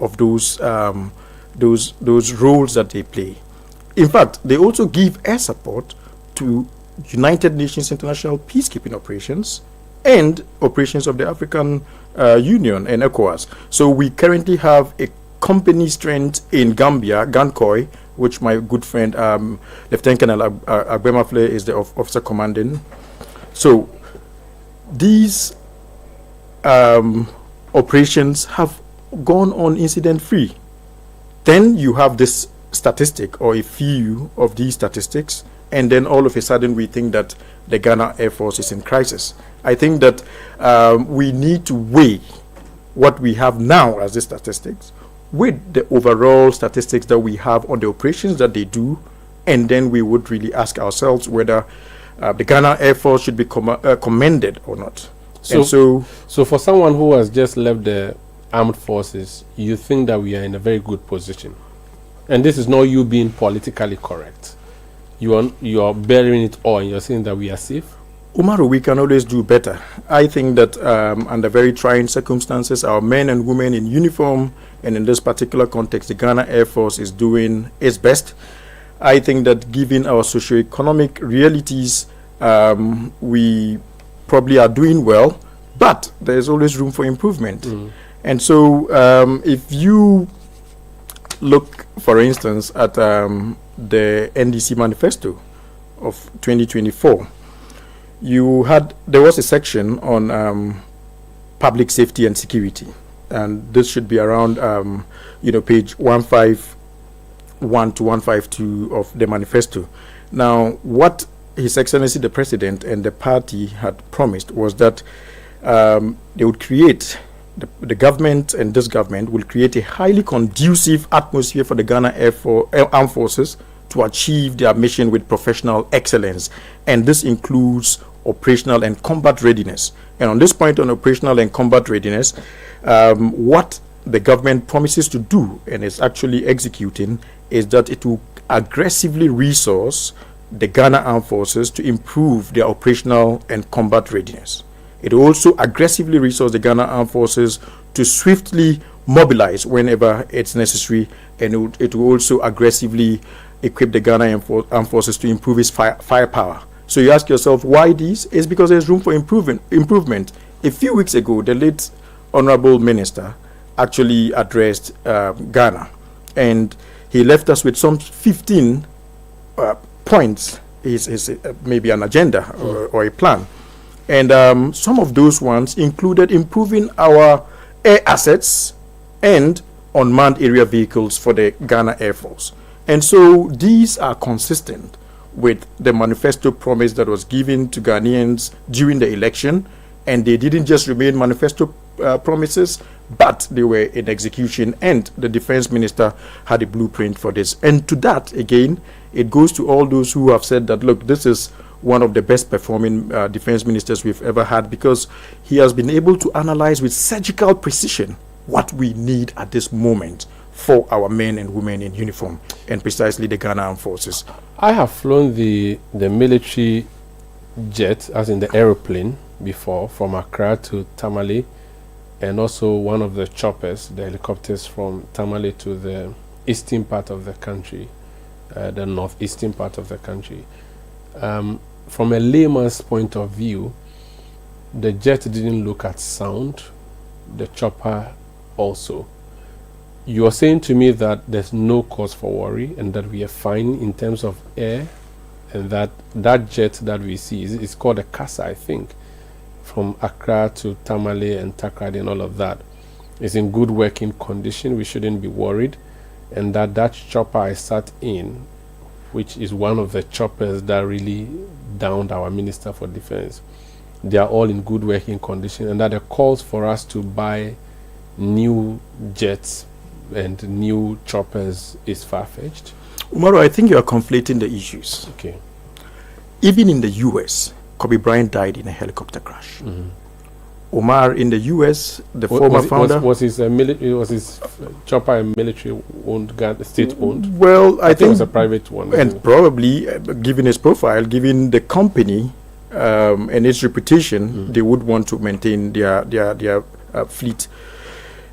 of those roles that they play. In fact, they also give air support to United Nations international peacekeeping operations and operations of the African Union and ECOWAS. So we currently have a company strength in Gambia, Gankoi, which my good friend Lieutenant Colonel Agbemafle is the officer commanding. So these operations have gone on incident-free. Then you have this statistic or a few of these statistics, and then all of a sudden we think that the Ghana Air Force is in crisis. I think that we need to weigh what we have now as the statistics with the overall statistics that we have on the operations that they do, and then we would really ask ourselves whether the Ghana Air Force should be commended or not. So for someone who has just left the armed forces, you think that we are in a very good position, and this is not you being politically correct. You are bearing it all, and you're saying that we are safe. Umaru, we can always do better. I think that under very trying circumstances, our men and women in uniform, and in this particular context, the Ghana Air Force is doing its best. I think that given our socioeconomic realities, we probably are doing well, but there is always room for improvement. And so if you look, for instance, at the NDC manifesto of 2024, there was a section on public safety and security, and this should be around page 151 to 152 of the manifesto. Now, what His Excellency the President and the party had promised was that they would create, the government and this government will create a highly conducive atmosphere for the Ghana Armed Forces to achieve their mission with professional excellence, and this includes operational and combat readiness. And on this point on operational and combat readiness, what the government promises to do and is actually executing is that it will aggressively resource the Ghana Armed Forces to improve their operational and combat readiness. It will also aggressively resource the Ghana Armed Forces to swiftly mobilize whenever it's necessary, and it will also aggressively equip the Ghana Armed Forces to improve its firepower. So you ask yourself, why these? It's because there's room for improvement. A few weeks ago, the late Honorable Minister actually addressed Ghana, and he left us with some 15 points, maybe an agenda or a plan. And some of those ones included improving our air assets and unmanned area vehicles for the Ghana Air Force. And so these are consistent with the manifesto promise that was given to Ghanaians during the election, and they didn't just remain manifesto promises, but they were in execution, and the defense minister had a blueprint for this. And to that, again, it goes to all those who have said that, look, this is one of the best performing defense ministers we've ever had, because he has been able to analyze with surgical precision what we need at this moment for our men and women in uniform, and precisely the Ghana Armed Forces. I have flown the military jet, as in the aeroplane, before, from Accra to Tamale, and also one of the choppers, the helicopters from Tamale to the eastern part of the country, the northeastern part of the country. From a layman's point of view, the jet didn't look at sound, the chopper also. You are saying to me that there's no cause for worry and that we are fine in terms of air, and that jet that we see is called a Casa, I think, from Accra to Tamale and Takrady and all of that, is in good working condition. We shouldn't be worried. And that chopper I sat in, which is one of the choppers that really downed our Minister for Defense, they are all in good working condition, and that the calls for us to buy new jets and new choppers is far-fetched. Umaru, I think you are conflating the issues. Okay. Even in the US, Kobe Bryant died in a helicopter crash. Omar in the US, the former founder... Was his chopper a military-owned, state-owned? Well, I think it was a private one. And probably, given his profile, given the company and its reputation, they would want to maintain their fleet,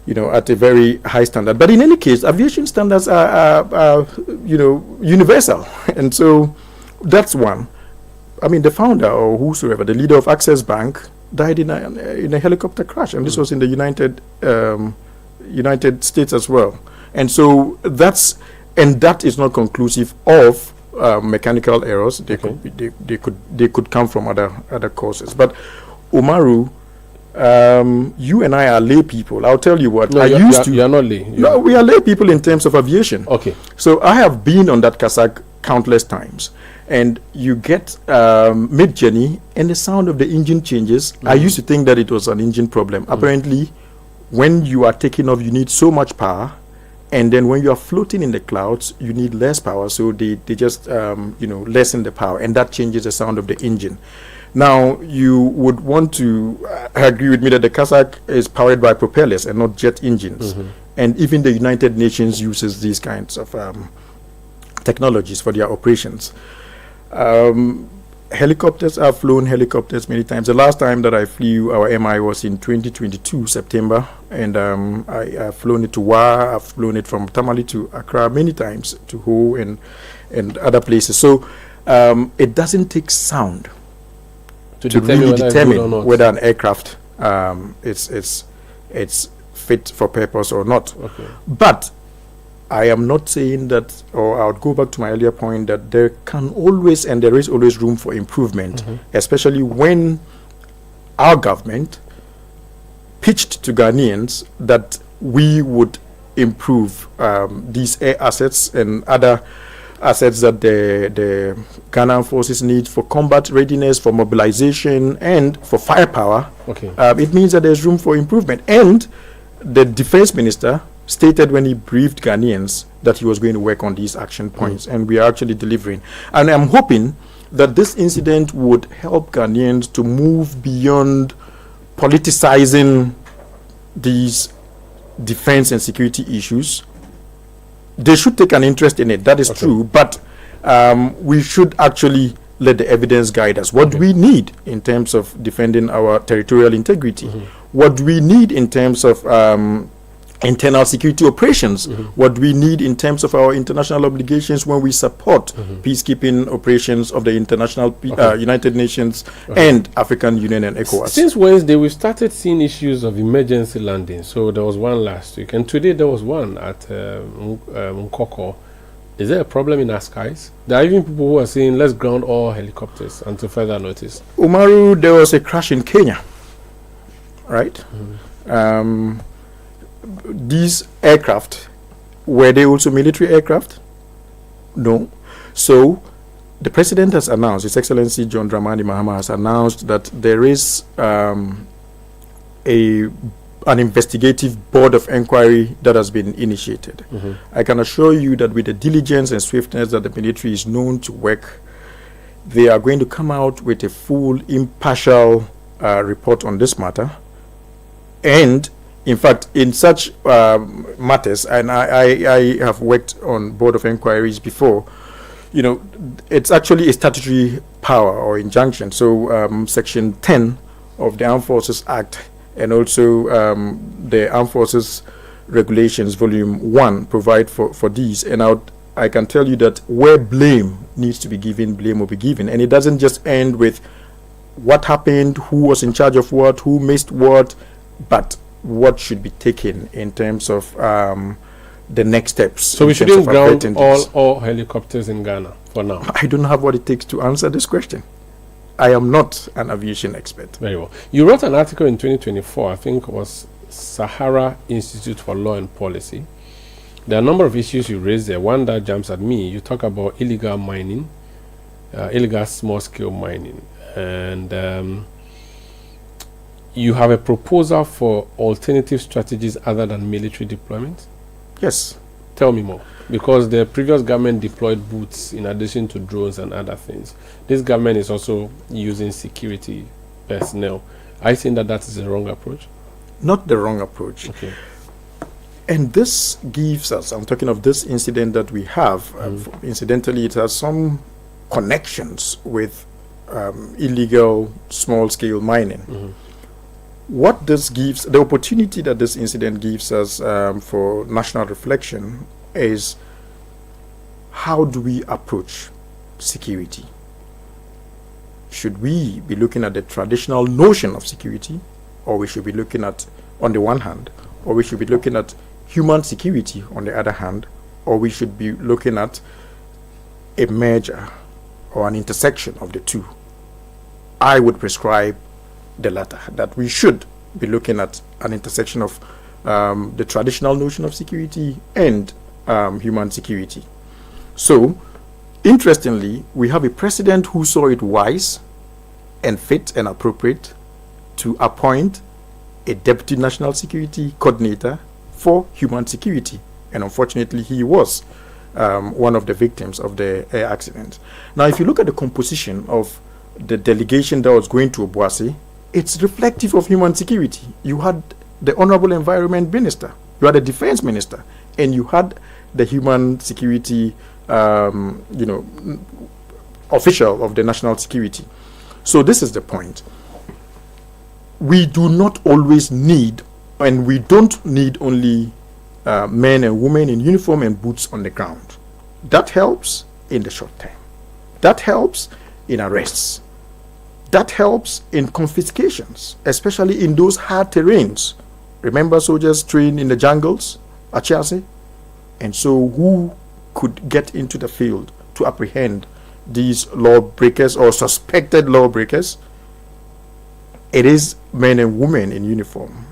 at a very high standard. But in any case, aviation standards are universal. And so that's one. I mean, the founder or whosoever, the leader of Access Bank, died in a helicopter crash, and this was in the United States as well. And so that is not conclusive of mechanical errors. They could come from other causes. But Umaru, you and I are lay people. I'll tell you what. No, you are not lay. No, we are lay people in terms of aviation. Okay. So I have been on that Kasak countless times. And you get mid-journey and the sound of the engine changes. I used to think that it was an engine problem. Apparently, when you are taking off, you need so much power. And then when you are floating in the clouds, you need less power. So they just, lessen the power. And that changes the sound of the engine. Now, you would want to agree with me that the Kasak is powered by propellers and not jet engines. And even the United Nations uses these kinds of technologies for their operations. Helicopters, I've flown helicopters many times. The last time that I flew our MI was in 2022 September, and I've flown it to Wa, I've flown it from Tamale to Accra many times, to Ho and other places. So it doesn't take sound to really determine whether an aircraft it's fit for purpose or not. But I am not saying that, or I would go back to my earlier point, that there can always and there is always room for improvement, especially when our government pitched to Ghanaians that we would improve these air assets and other assets that the Ghana forces need for combat readiness, for mobilization, and for firepower. It means that there's room for improvement. And the defense minister stated when he briefed Ghanaians that he was going to work on these action points, and we are actually delivering. And I'm hoping that this incident would help Ghanaians to move beyond politicizing these defense and security issues. They should take an interest in it, that is true, but we should actually let the evidence guide us. What do we need in terms of defending our territorial integrity? What do we need in terms of internal security operations? What do we need in terms of our international obligations when we support peacekeeping operations of the international United Nations and African Union and ECOWAS? Since Wednesday, we started seeing issues of emergency landing. So there was one last week, and today there was one at Nkoko. Is there a problem in our skies? There are even people who are saying, let's ground all helicopters until further notice. Umaru, there was a crash in Kenya, right? These aircraft, were they also military aircraft? No. So the president has announced, His Excellency John Dramani Mahama has announced that there is an investigative board of inquiry that has been initiated. I can assure you that with the diligence and swiftness that the military is known to work, they are going to come out with a full, impartial report on this matter. And in fact, in such matters, and I have worked on board of inquiries before, it's actually a statutory power or injunction. So Section 10 of the Armed Forces Act and also the Armed Forces Regulations, Volume 1, provide for these. And I can tell you that where blame needs to be given, blame will be given. And it doesn't just end with what happened, who was in charge of what, who missed what, but what should be taken in terms of the next steps. So we shouldn't ground all helicopters in Ghana for now? I don't have what it takes to answer this question. I am not an aviation expert. Very well. You wrote an article in 2024, I think it was Sahara Institute for Law and Policy. There are a number of issues you raised there. One that jumps at me, you talk about illegal mining, illegal small-scale mining, and you have a proposal for alternative strategies other than military deployment? Yes. Tell me more. Because the previous government deployed boots in addition to drones and other things. This government is also using security personnel. I think that is the wrong approach? Not the wrong approach. Okay. And this gives us, I'm talking of this incident that we have, incidentally, it has some connections with illegal small-scale mining. What this gives, the opportunity that this incident gives us for national reflection is how do we approach security? Should we be looking at the traditional notion of security, or we should be looking at, on the one hand, or we should be looking at human security on the other hand, or we should be looking at a merger or an intersection of the two? I would prescribe the latter, that we should be looking at an intersection of the traditional notion of security and human security. So, interestingly, we have a president who saw it wise and fit and appropriate to appoint a deputy national security coordinator for human security. And unfortunately, he was one of the victims of the air accident. Now, if you look at the composition of the delegation that was going to Obuasi, it's reflective of human security. You had the Honorable Environment Minister, you had the Defense Minister, and you had the human security, official of the national security. So this is the point. We do not always need, and we don't need only men and women in uniform and boots on the ground. That helps in the short term. That helps in arrests. That helps in confiscations, especially in those hard terrains. Remember soldiers trained in the jungles at Chiase? And so who could get into the field to apprehend these lawbreakers or suspected lawbreakers? It is men and women in uniform.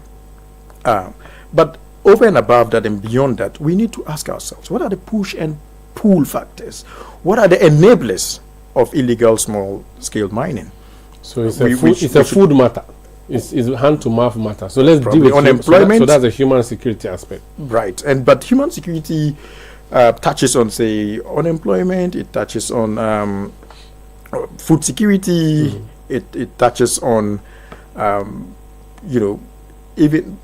But over and above that and beyond that, we need to ask ourselves, what are the push and pull factors? What are the enablers of illegal small-scale mining? So it's a food matter. It's hand-to-mouth matter. So let's deal with unemployment. So that's a human security aspect. Right. But human security touches on, say, unemployment. It touches on food security. Mm-hmm. It touches on, even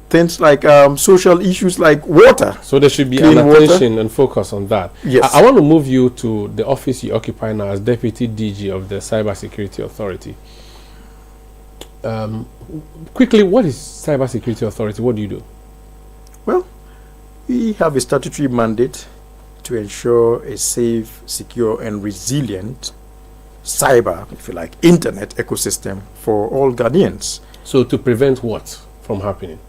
things like social issues like water. So there should be an attention and focus on that. Yes. I want to move you to the office you occupy now as Deputy DG of the Cybersecurity Authority. Quickly, what is Cybersecurity Authority? What do you do? Well, we have a statutory mandate to ensure a safe, secure, and resilient cyber, if you like, internet ecosystem for all Ghanaians. So to prevent what from happening?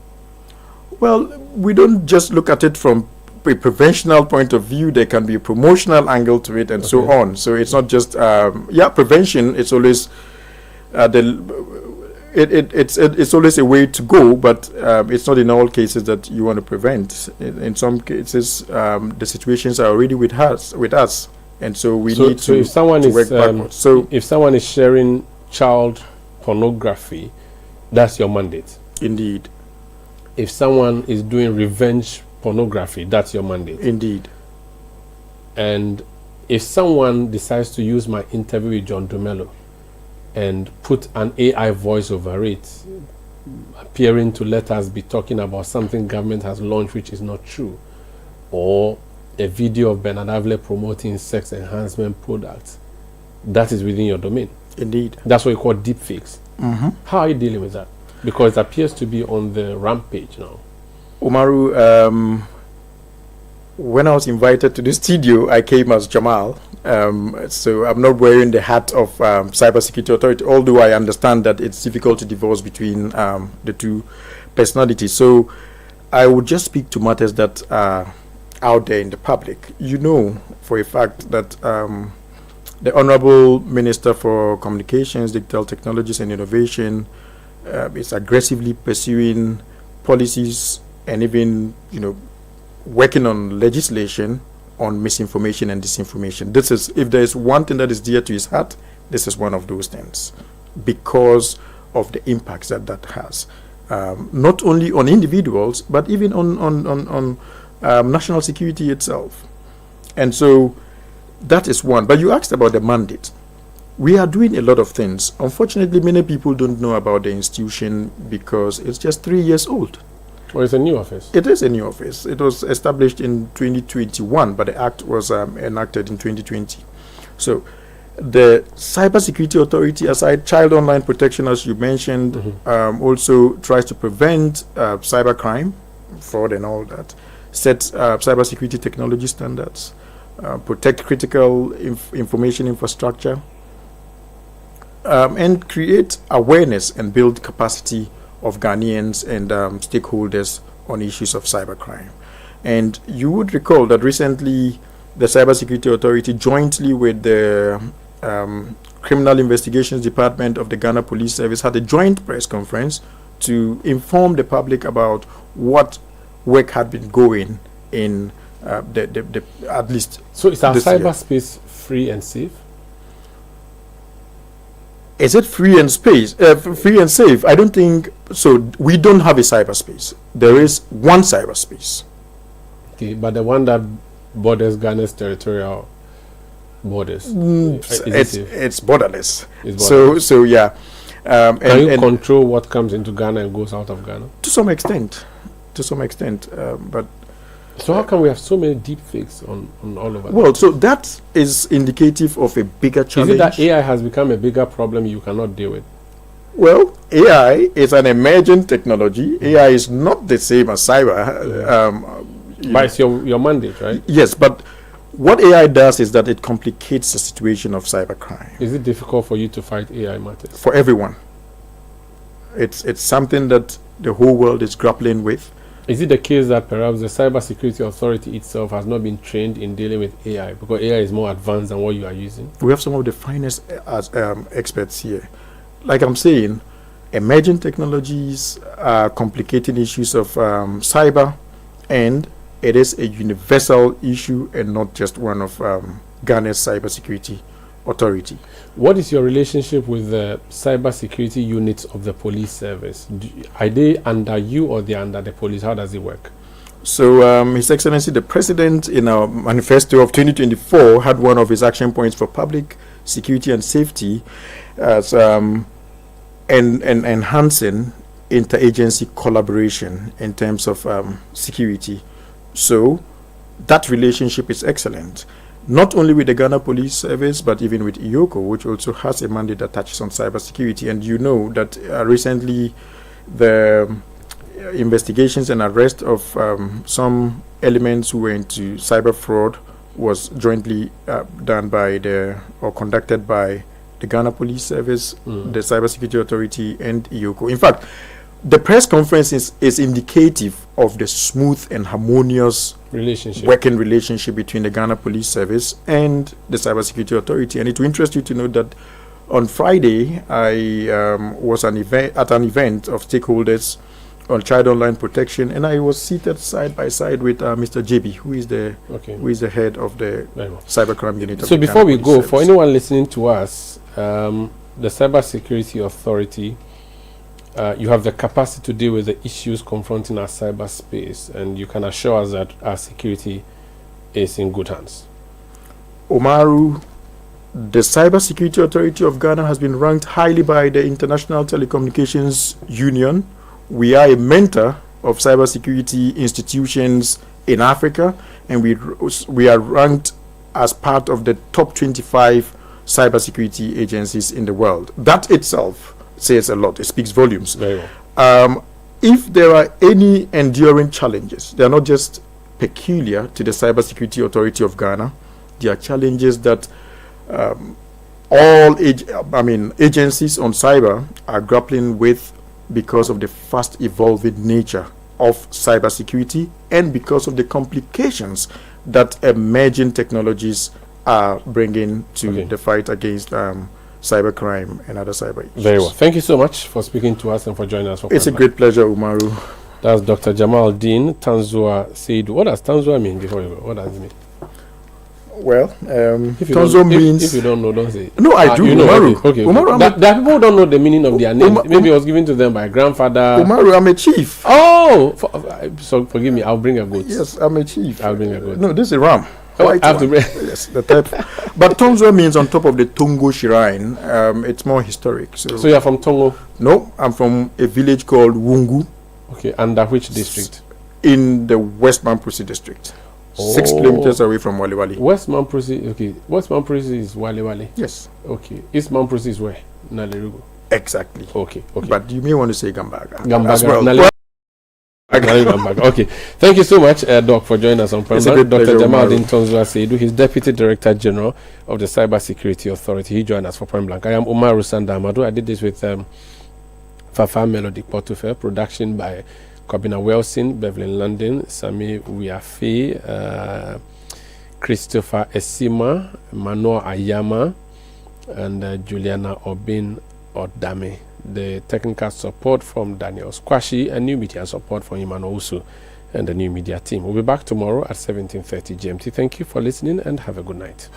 Well, we don't just look at it from a preventional point of view. There can be a promotional angle to it and so on. So it's not just, prevention. It's always it's always a way to go, but it's not in all cases that you want to prevent. In some cases, the situations are already with us, and so we need to work backwards. So if someone is sharing child pornography, that's your mandate. Indeed. If someone is doing revenge pornography, that's your mandate. Indeed. And if someone decides to use my interview with John Dumelo and put an AI voice over it, appearing to let us be talking about something government has launched which is not true, or a video of Bernard Avle promoting sex enhancement products, that is within your domain. Indeed. That's what we call deepfakes. Mm-hmm. How are you dealing with that? Because it appears to be on the rampage now. Umaru, when I was invited to the studio, I came as Jamal. So I'm not wearing the hat of Cybersecurity Authority, although I understand that it's difficult to divorce between the two personalities. So I would just speak to matters that are out there in the public. You know for a fact that the Honorable Minister for Communications, Digital Technologies and Innovation is aggressively pursuing policies and even, working on legislation on misinformation and disinformation. This is, if there is one thing that is dear to his heart, this is one of those things, because of the impacts that has, not only on individuals but even on national security itself. And so that is one. But you asked about the mandate. We are doing a lot of things. Unfortunately, many people don't know about the institution because it's just 3 years old. Well, it's a new office. It is a new office. It was established in 2021, but the act was enacted in 2020. So the Cybersecurity Authority, aside child online protection, as you mentioned, also tries to prevent cybercrime, fraud and all that, sets cybersecurity technology standards, protect critical information infrastructure, and create awareness and build capacity of Ghanaians and stakeholders on issues of cybercrime. And you would recall that recently the Cybersecurity Authority, jointly with the Criminal Investigations Department of the Ghana Police Service, had a joint press conference to inform the public about what work had been going in the at least. So is our this year. cyberspace free and safe? Is it free and safe? I don't think so. We don't have a cyberspace. There is one cyberspace. Okay, but the one that borders Ghana's territorial borders. It's borderless. It's borderless. So yeah. Can you control what comes into Ghana and goes out of Ghana? To some extent. But so how come we have so many deep fakes on all over? Well, so that is indicative of a bigger challenge. Is it that AI has become a bigger problem you cannot deal with? Well, AI is an emerging technology. AI is not the same as cyber. But it's your mandate, right? Yes, but what AI does is that it complicates the situation of cybercrime. Is it difficult for you to fight AI matters? For everyone. It's something that the whole world is grappling with. Is it the case that perhaps the Cybersecurity Authority itself has not been trained in dealing with AI because AI is more advanced than what you are using? We have some of the finest experts here. Like I'm saying, emerging technologies are complicating issues of cyber, and it is a universal issue and not just one of Ghana's Cybersecurity Authority. What is your relationship with the cybersecurity units of the police service? Are they under you or they are under the police? How does it work? So His Excellency the President in our manifesto of 2024 had one of his action points for public security and safety as enhancing interagency collaboration in terms of security. So that relationship is excellent. Not only with the Ghana Police Service, but even with IOCO, which also has a mandate that touches on cybersecurity. And you know that recently the investigations and arrest of some elements who were into cyber fraud was jointly done by conducted by the Ghana Police Service, the Cybersecurity Authority, and IOCO. In fact, the press conference is indicative of the smooth and harmonious working relationship between the Ghana Police Service and the Cybersecurity Authority. And it will interest you to know that on Friday, I was at an event of stakeholders on child online protection, and I was seated side by side with Mr. JB, who is the head of the cybercrime unit. So before we go, for anyone listening to us, the Cybersecurity Authority, you have the capacity to deal with the issues confronting our cyberspace, and you can assure us that our security is in good hands. Omaru, the Cybersecurity Authority of Ghana has been ranked highly by the International Telecommunications Union. We are a mentor of cybersecurity institutions in Africa, and we are ranked as part of the top 25 cybersecurity agencies in the world. That itself says a lot. It speaks volumes. Very well. If there are any enduring challenges, they are not just peculiar to the Cybersecurity Authority of Ghana. They are challenges that all agencies on cyber are grappling with because of the fast evolving nature of cybersecurity and because of the complications that emerging technologies are bringing to the fight against cybercrime and other cyber issues. Very well. Thank you so much for speaking to us and for joining us. It's a great pleasure, Umaru. That's Dr. Jamal Dean Tanzua Seidu. What does Tanzua mean before you go? What does it mean? Well, Tanzua means... If you don't know, don't say it. No, I do. You know, Umaru. Okay. Umaru, there are people who don't know the meaning of their name. Maybe it was given to them by grandfather. Umaru, I'm a chief. Oh! So forgive me, I'll bring a goat. Yes, I'm a chief. I'll bring a goat. No, this is a ram. I have to bring... Yes, the type. But Tanzua means on top of the Tongo Shrine. It's more historic. So you're from Tongo? No, I'm from a village called Wungu. Okay, under which district? In the West Mamprisi district. 6 kilometers away from Wale Wale. West Mamprisi, okay. West Mamprisi is Wale Wale? Yes. Okay. East Mamprisi is where? Nalerugo? Exactly. Okay. But you may want to say Gambaga. Gambaga. Well. Okay. Thank you so much, Doc, for joining us on program. Dr. Jamal Dean Tanzua Seidu, he's Deputy Director General of the Cybersecurity Authority. He joined us for Point Blank. I am Umaru Sandamadu. I did this with Fafa Melody Portofel, production by Kobina Wilson, Beverly London, Sami Wiafe, Christopher Esima, Manoa Ayama, and Juliana Obin Odame. The technical support from Daniel Squashi and new media support from Iman Owusu and the new media team. We'll be back tomorrow at 17:30 GMT. Thank you for listening and have a good night.